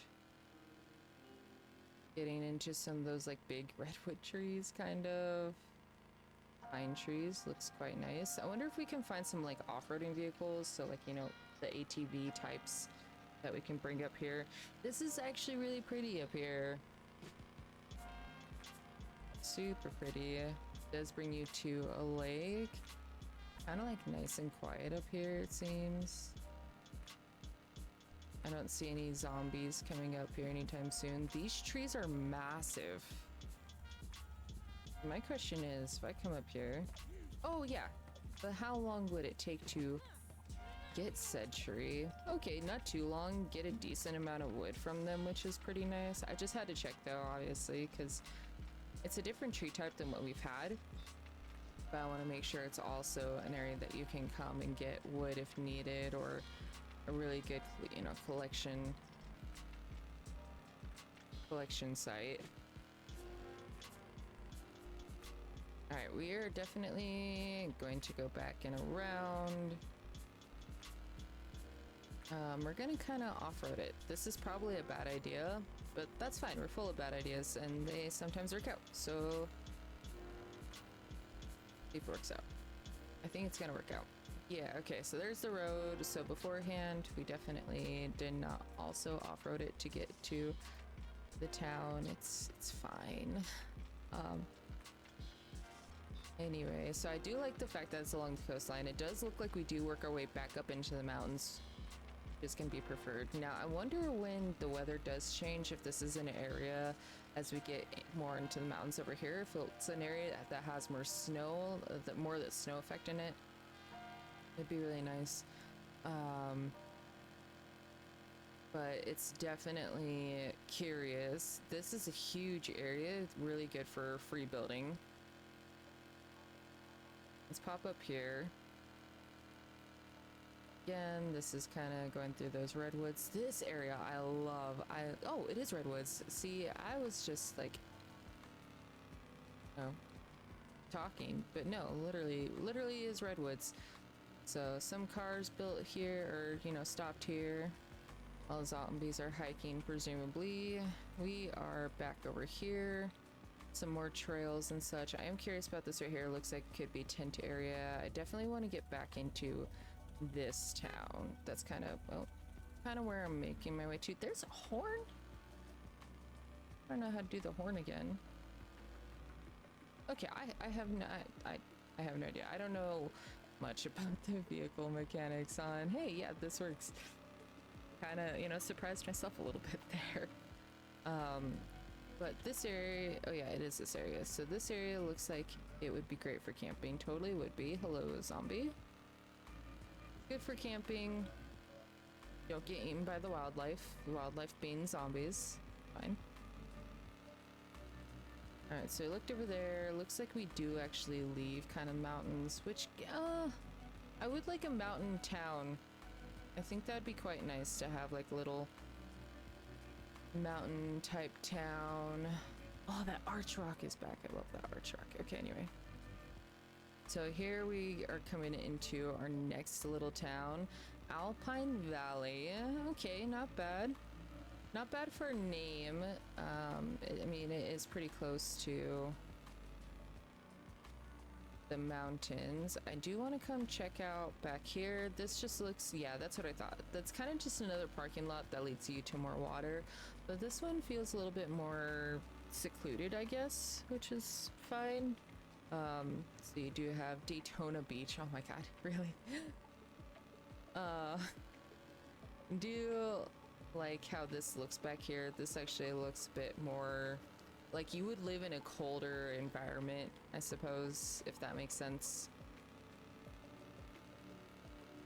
Getting into some of those like big redwood trees, kind of. Pine trees, looks quite nice. I wonder if we can find some like off-roading vehicles, so like, you know, the ATV types that we can bring up here. This is actually really pretty up here. Super pretty. It does bring you to a lake. Kind of like nice and quiet up here, it seems. I don't see any zombies coming up here anytime soon. These trees are massive. My question is, if I come up here... Oh, yeah. But how long would it take to get said tree? Okay, not too long. Get a decent amount of wood from them, which is pretty nice. I just had to check, though, obviously, because it's a different tree type than what we've had. But I want to make sure it's also an area that you can come and get wood if needed, or a really good, you know, collection site. Alright, we are definitely going to go back and around. We're gonna kind of off-road it. This is probably a bad idea, but that's fine. We're full of bad ideas, and they sometimes work out. So, see if it works out. I think it's gonna work out. Yeah, okay, so there's the road. So beforehand, we definitely did not also off-road it to get to the town. It's fine. Anyway, so I do like the fact that it's along the coastline. It does look like we do work our way back up into the mountains, which is going to be preferred. Now, I wonder when the weather does change, if this is an area as we get more into the mountains over here, if it's an area that has more snow, more of the snow effect in it. It'd be really nice. But it's definitely curious. This is a huge area, it's really good for free building. Let's pop up here. Again, this is kind of going through those redwoods. This area I love. Oh, it is redwoods. See, I was just like, no, talking, but no, literally is redwoods. So some cars built here, or you know, stopped here. All zombies are hiking, presumably. We are back over here. Some more trails and such. I am curious about this right here. Looks like it could be tent area. I definitely want to get back into this town. That's kind of, well, kind of where I'm making my way to. There's a horn? I don't know how to do the horn again. Okay, I have not, I have no idea. I don't know much about the vehicle mechanics on, hey, yeah, this works. Kind of, you know, surprised myself a little bit there. But this area, oh yeah, it is this area. So this area looks like it would be great for camping. Totally would be. Hello, zombie. Good for camping. Don't get eaten by the wildlife. The wildlife being zombies. Fine. Alright, so I looked over there. Looks like we do actually leave kind of mountains, which, I would like a mountain town. I think that'd be quite nice to have like a little mountain type town. Oh, that arch rock is back. I love that arch rock. Okay, anyway. So here we are coming into our next little town, Alpine Valley. Okay, not bad. Not bad for a name. I mean, it is pretty close to the mountains. I do want to come check out back here. This just looks, yeah, that's what I thought. That's kind of just another parking lot that leads you to more water. But this one feels a little bit more secluded, I guess, which is fine. So you do have Daytona Beach. Oh my god, really? Do like how this looks back here. This actually looks a bit more like you would live in a colder environment, I suppose, if that makes sense.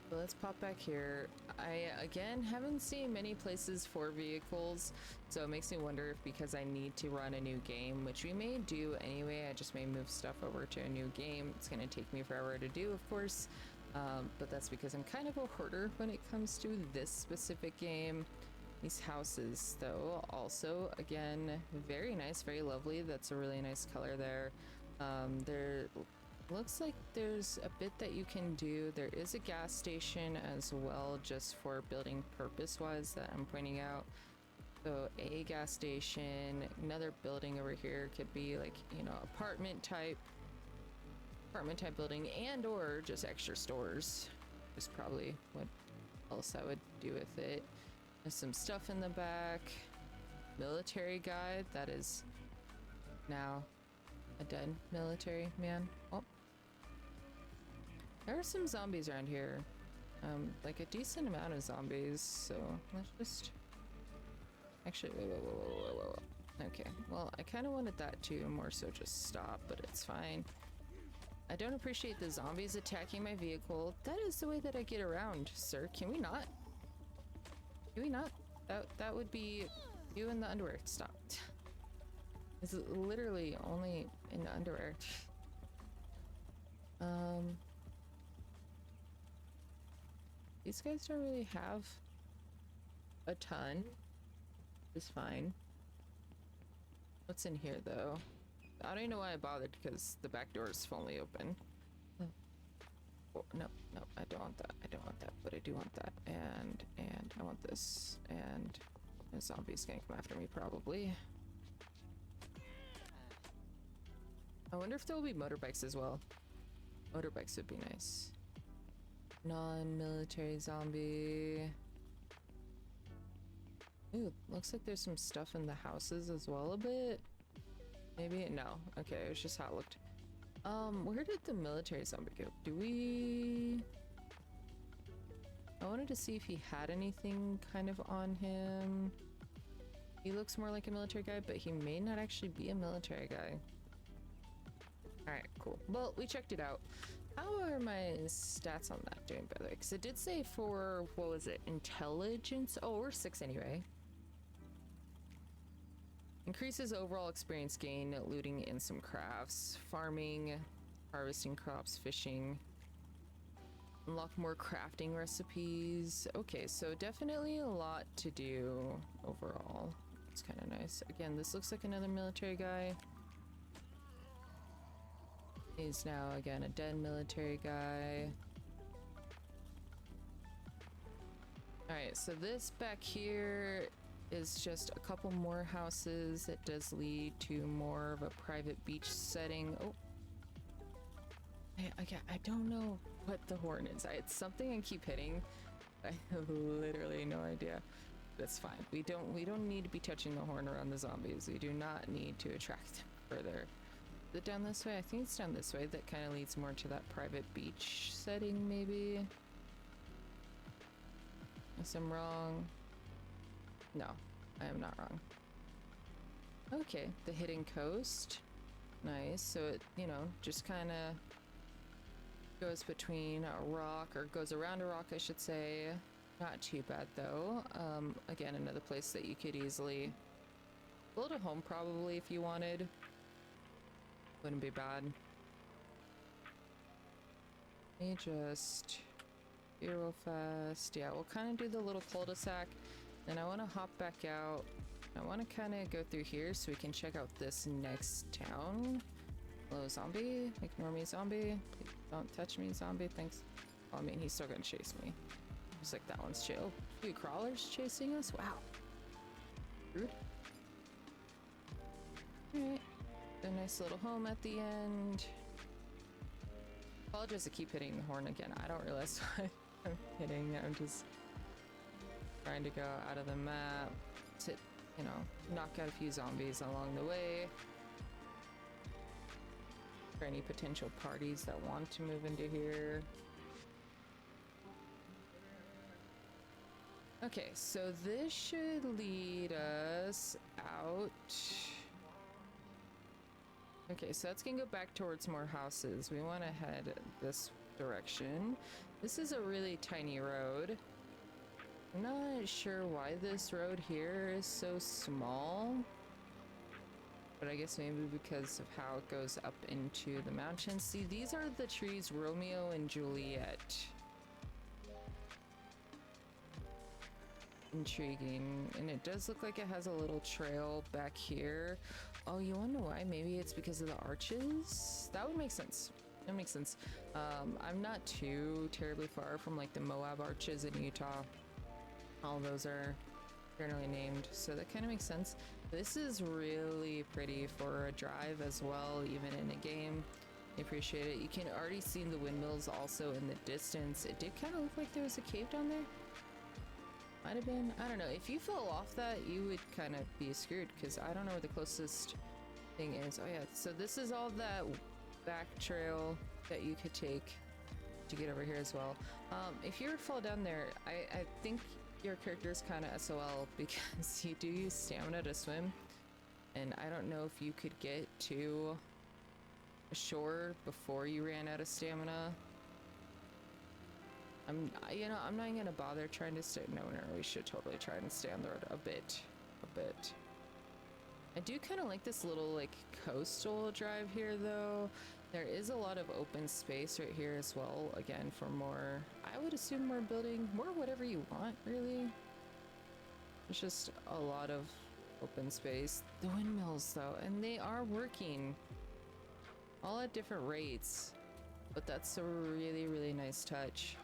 But let's pop back here. I, again, haven't seen many places for vehicles, so it makes me wonder if because I need to run a new game, which we may do anyway, I just may move stuff over to a new game. It's going to take me forever to do, of course. But that's because I'm kind of a hoarder when it comes to this specific game. These houses, though, also, again, very nice, very lovely. That's a really nice color there. There looks like there's a bit that you can do. There is a gas station as well, just for building purpose-wise that I'm pointing out. So a gas station, another building over here could be like, you know, apartment type building, and or just extra stores is probably what else I would do with it. There's some stuff in the back. Military guy that is now a dead military man. Oh, there are some zombies around here, like a decent amount of zombies, so let's just actually whoa. Okay, well, I kind of wanted that to more so just stop, but it's fine. I don't appreciate the zombies attacking my vehicle. That is the way that I get around, sir. Can we not? Can we not? That would be you in the underwear. Stop. It's literally only in the underwear. These guys don't really have a ton. It's fine. What's in here though? I don't even know why I bothered, because the back door is fully open. Oh, no, I don't want that. I don't want that, but I do want that. And I want this. And a zombie's gonna come after me, probably. I wonder if there will be motorbikes as well. Motorbikes would be nice. Non-military zombie. Ooh, looks like there's some stuff in the houses as well a bit. Maybe? No. Okay, it was just how it looked. Where did the military zombie go? I wanted to see if he had anything kind of on him. He looks more like a military guy, but he may not actually be a military guy. Alright, cool. Well, we checked it out. How are my stats on that doing, by the way? Because it did say for, what was it, intelligence? Oh, we're 6 anyway. Increases overall experience gain, looting and some crafts, farming, harvesting crops, fishing. Unlock more crafting recipes. Okay, so definitely a lot to do overall. It's kind of nice. Again, this looks like another military guy. He's now, again, a dead military guy. Alright, so this back here is just a couple more houses. It does lead to more of a private beach setting. Oh, I don't know what the horn is. It's something I keep hitting. I have literally no idea. That's fine. We don't need to be touching the horn around the zombies. We do not need to attract them further. Is it down this way? I think it's down this way. That kind of leads more to that private beach setting, maybe. Unless I'm wrong. No, I am not wrong. Okay, the hidden coast. Nice. So it, you know, just kind of goes between a rock, or goes around a rock, I should say. Not too bad though. Again, another place that you could easily build a home probably if you wanted. Wouldn't be bad. Let me just be real fast. Yeah, we'll kind of do the little cul-de-sac. Then I want to hop back out. I want to kind of go through here so we can check out this next town. Hello, zombie. Ignore me, zombie. Please don't touch me, zombie. Thanks. Oh, I mean, he's still gonna chase me. Looks like that one's chill. A few crawlers chasing us? Wow. Rude. Alright. A nice little home at the end. Apologize to keep hitting the horn again. I don't realize what I'm hitting. I'm just trying to go out of the map to, you know, knock out a few zombies along the way. For any potential parties that want to move into here. Okay, so this should lead us out. Okay, so that's gonna go back towards more houses. We want to head this direction. This is a really tiny road. I'm not sure why this road here is so small. but I guess maybe because of how it goes up into the mountains. See, these are the trees Romeo and Juliet. Intriguing. And it does look like it has a little trail back here. Oh, you wanna know why? Maybe it's because of the arches? That would make sense. That makes sense. I'm not too terribly far from like the Moab arches in Utah. All those are generally named, so that kind of makes sense. This is really pretty for a drive as well, even in a game. I appreciate it. You can already see the windmills also in the distance. It did kind of look like there was a cave down there. Might have been. I don't know. If you fell off that, you would kind of be screwed because I don't know where the closest thing is. Oh yeah, so this is all that back trail that you could take to get over here as well. If you were to fall down there, I think your character is kind of SOL because you do use stamina to swim, and I don't know if you could get to shore before you ran out of stamina. You know, I'm not gonna bother trying to stay. No, we should totally try and stay on the road a bit. I do kind of like this little like coastal drive here though. There is a lot of open space right here as well, again, for more, I would assume more building, more whatever you want, really. There's just a lot of open space. The windmills, though, and they are working. All at different rates, but that's a really, really nice touch.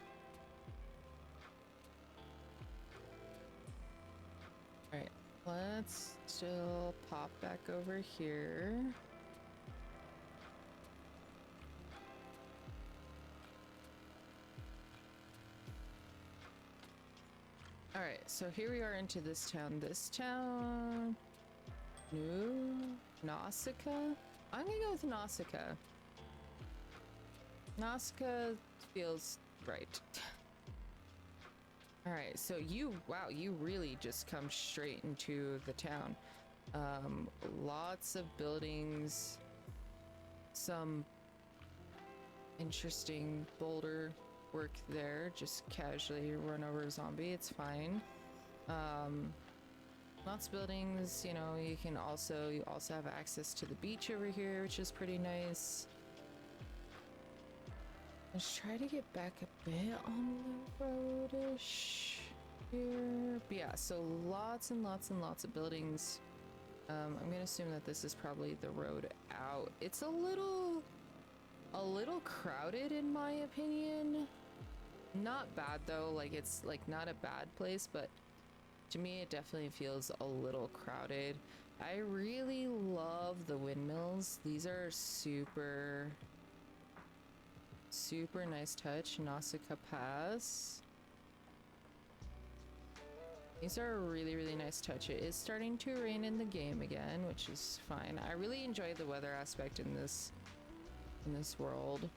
Alright, let's still pop back over here. Alright, so here we are into this town. This town... New... Nausicaa? I'm gonna go with Nausicaa. Nausicaa feels right. Alright, so wow, you really just come straight into the town. Lots of buildings. Some interesting boulder work there. Just casually run over a zombie, it's fine. Lots of buildings, you know. You also have access to the beach over here, which is pretty nice. Let's try to get back a bit on the road-ish here. But yeah, so lots and lots and lots of buildings. I'm gonna assume that this is probably the road out. It's a little crowded in my opinion. Not bad though, like it's like not a bad place, but to me it definitely feels a little crowded. I really love the windmills. These are super nice touch. Nausicaa Pass. These are a really, really nice touch. It is starting to rain in the game again, which is fine. I really enjoy the weather aspect in this world.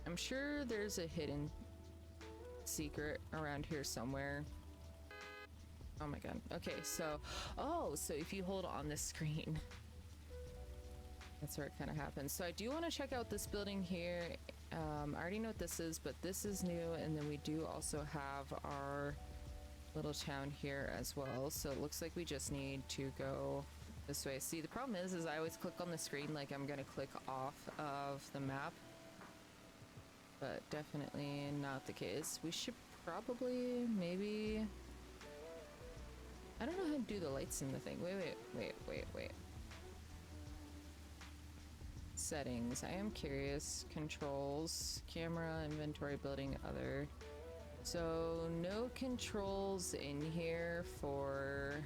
I'm sure there's a hidden secret around here somewhere. Oh my god. Okay, so so if you hold on this screen, that's where it kind of happens. So I do want to check out this building here. I already know what this is, but this is new, and then we do also have our little town here as well. So it looks like we just need to go this way. See, the problem is I always click on the screen like I'm gonna click off of the map, but definitely not the case. We should probably maybe, I don't know how to do the lights in the thing. Wait. Settings. I am curious. Controls, camera, inventory, building, other. So no controls in here for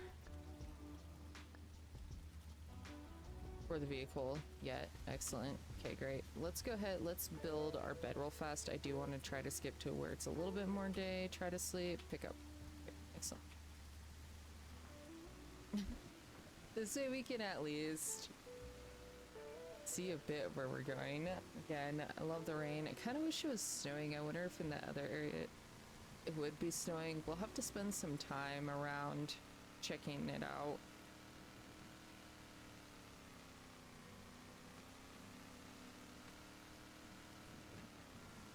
the vehicle yet. Excellent. Okay, great. Let's go ahead. Let's build our bed real fast. I do want to try to skip to where it's a little bit more day. Try to sleep. Pick up. Okay, excellent. This way we can at least see a bit where we're going. Again, I love the rain. I kind of wish it was snowing. I wonder if in that other area it would be snowing. We'll have to spend some time around checking it out.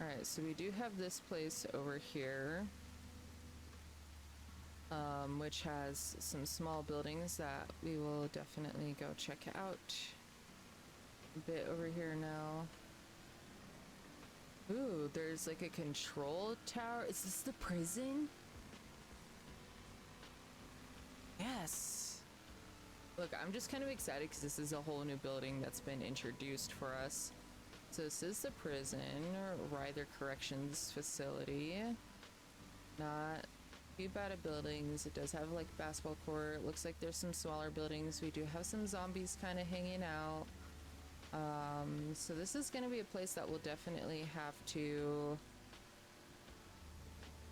Alright, so we do have this place over here. which has some small buildings that we will definitely go check out. A bit over here now. Ooh, there's like a control tower. Is this the prison? Yes. Look, I'm just kind of excited because this is a whole new building that's been introduced for us. So this is the prison, or Ryther Corrections Facility. Not too bad at buildings. It does have like basketball court. Looks like there's some smaller buildings. We do have some zombies kind of hanging out. So this is going to be a place that we'll definitely have to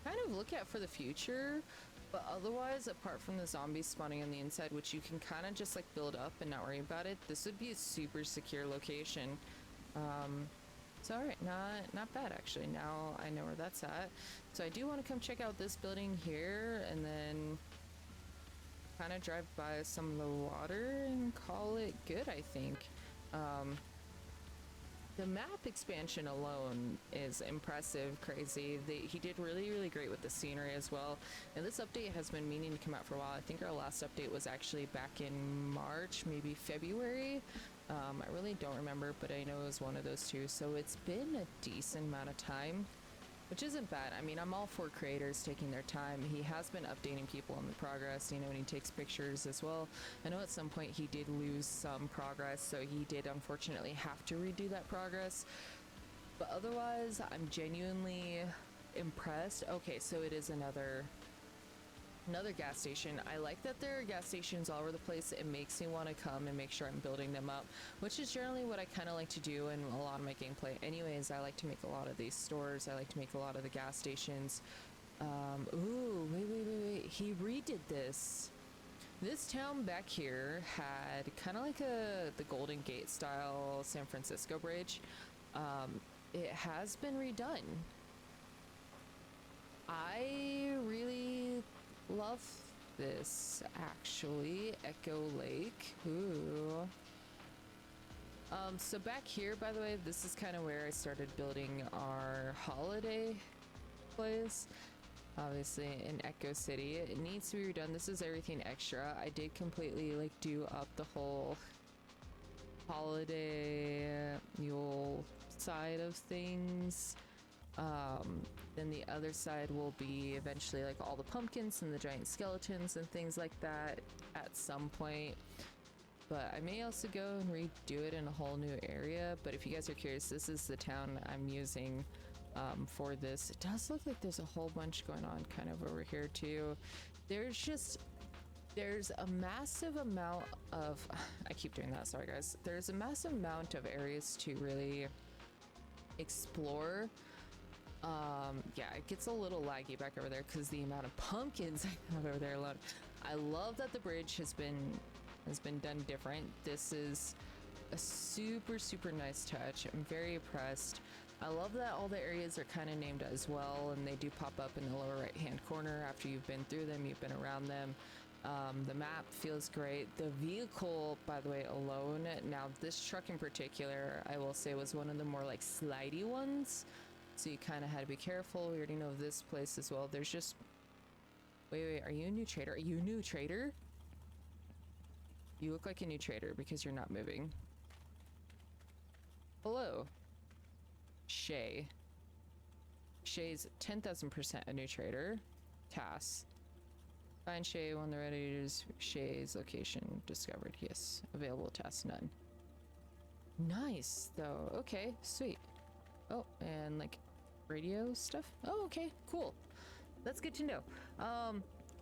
kind of look at for the future. But otherwise, apart from the zombies spawning on the inside, which you can kind of just like build up and not worry about it, this would be a super secure location. So alright, not bad actually. Now I know where that's at. So I do want to come check out this building here and then kind of drive by some of the water and call it good, I think. The map expansion alone is impressive, crazy. He did really great with the scenery as well. And this update has been meaning to come out for a while. I think our last update was actually back in March, maybe February. I really don't remember, but I know it was one of those two. So it's been a decent amount of time, which isn't bad. I mean, I'm all for creators taking their time. He has been updating people on the progress, you know, and he takes pictures as well. I know at some point he did lose some progress, so he did unfortunately have to redo that progress. But otherwise, I'm genuinely impressed. Okay, so it is another gas station. I like that there are gas stations all over the place. It makes me want to come and make sure I'm building them up, which is generally what I kind of like to do in a lot of my gameplay. Anyways, I like to make a lot of these stores. I like to make a lot of the gas stations. Ooh, wait. He redid this. This town back here had kind of like the Golden Gate style San Francisco bridge. It has been redone. I really love this actually. Echo Lake. Ooh. So back here, by the way, this is kind of where I started building our holiday place. Obviously in Echo City. It needs to be redone. This is everything extra. I did completely like do up the whole holiday mule side of things. Then the other side will be eventually like all the pumpkins and the giant skeletons and things like that at some point. But I may also go and redo it in a whole new area. But if you guys are curious, this is the town I'm using for this. It does look like there's a whole bunch going on kind of over here too. There's a massive amount of, I keep doing that, sorry guys. There's a massive amount of areas to really explore. Yeah, it gets a little laggy back over there because the amount of pumpkins I have over there alone. I love that the bridge has been done different. This is a super nice touch. I'm very impressed. I love that all the areas are kind of named as well, and they do pop up in the lower right hand corner after you've been through them, you've been around them. The map feels great. The vehicle, by the way, alone, now this truck in particular, I will say was one of the more like slidey ones. So you kind of had to be careful. We already know this place as well. There's just... Wait, are you a new trader? Are you a new trader? You look like a new trader because you're not moving. Hello. Shay. Shay's 10,000% a new trader. Task. Find Shay when they're ready to use Shay's location discovered. Yes. Available task none. Nice, though. Okay, sweet. Oh, and like radio stuff. Oh, okay, cool. That's good to know.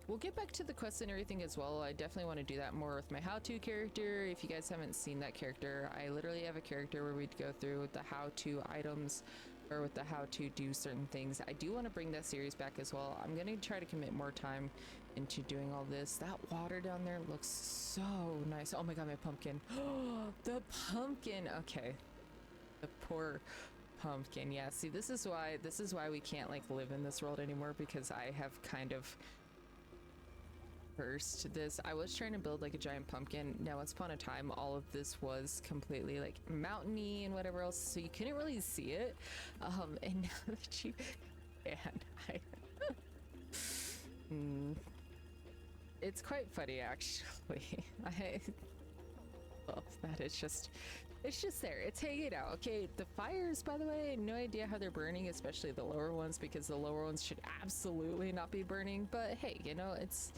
We'll get back to the quests and everything as well. I definitely want to do that more with my how-to character. If you guys haven't seen that character, I literally have a character where we'd go through with the how-to items or with the how-to do certain things. I do want to bring that series back as well. I'm going to try to commit more time into doing all this. That water down there looks so nice. Oh my god, my pumpkin. The pumpkin. Okay. The poor pumpkin. Yeah, see, this is why we can't like live in this world anymore, because I have kind of cursed this. I was trying to build like a giant pumpkin. Now, once upon a time, all of this was completely like mountainy and whatever else, so you couldn't really see it. And now that you and I It's quite funny actually. I love that it's just there. It's hanging out. Okay, the fires, by the way, no idea how they're burning, especially the lower ones, because the lower ones should absolutely not be burning. But hey, you know, it's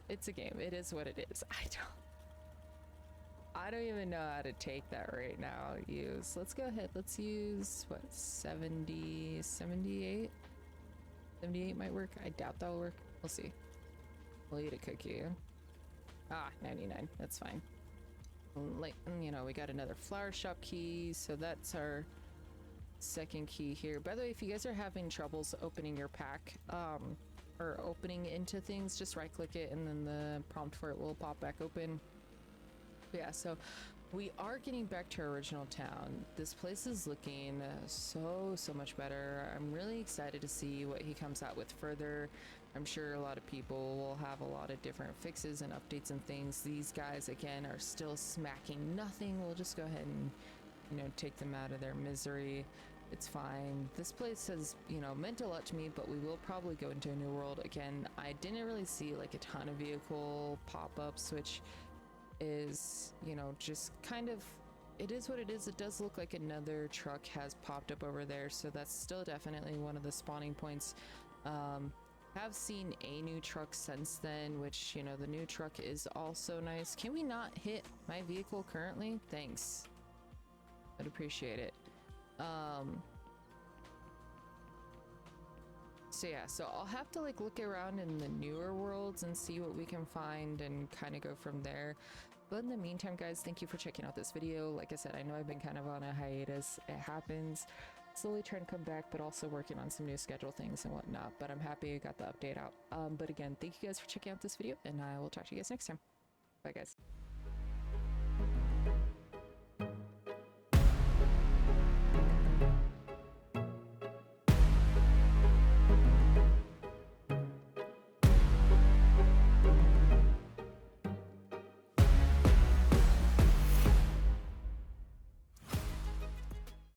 a game. It is what it is. I don't even know how to take that right now. Let's go ahead. Let's use what, 70, 78? 78 might work. I doubt that'll work. We'll see. We'll eat a cookie. Ah, 99. That's fine. Like, you know, we got another flower shop key, so that's our second key here. By the way, if you guys are having troubles opening your pack, or opening into things, just right click it and then the prompt for it will pop back open. Yeah, so we are getting back to our original town. This place is looking so much better. I'm really excited to see what he comes out with further. I'm sure a lot of people will have a lot of different fixes and updates and things. These guys, again, are still smacking nothing. We'll just go ahead and, you know, take them out of their misery. It's fine. This place has, you know, meant a lot to me, but we will probably go into a new world. Again, I didn't really see like a ton of vehicle pop-ups, which is, you know, just kind of, it is what it is. It does look like another truck has popped up over there, so that's still definitely one of the spawning points. Have seen a new truck since then, which, you know, the new truck is also nice. Can we not hit my vehicle currently? Thanks. I'd appreciate it. So yeah, so I'll have to like look around in the newer worlds and see what we can find and kind of go from there. But in the meantime, guys, thank you for checking out this video. Like I said, I know I've been kind of on a hiatus. It happens. Slowly trying to come back, but also working on some new schedule things and whatnot. But I'm happy I got the update out. But again, thank you guys for checking out this video, and I will talk to you guys next time. Bye, guys.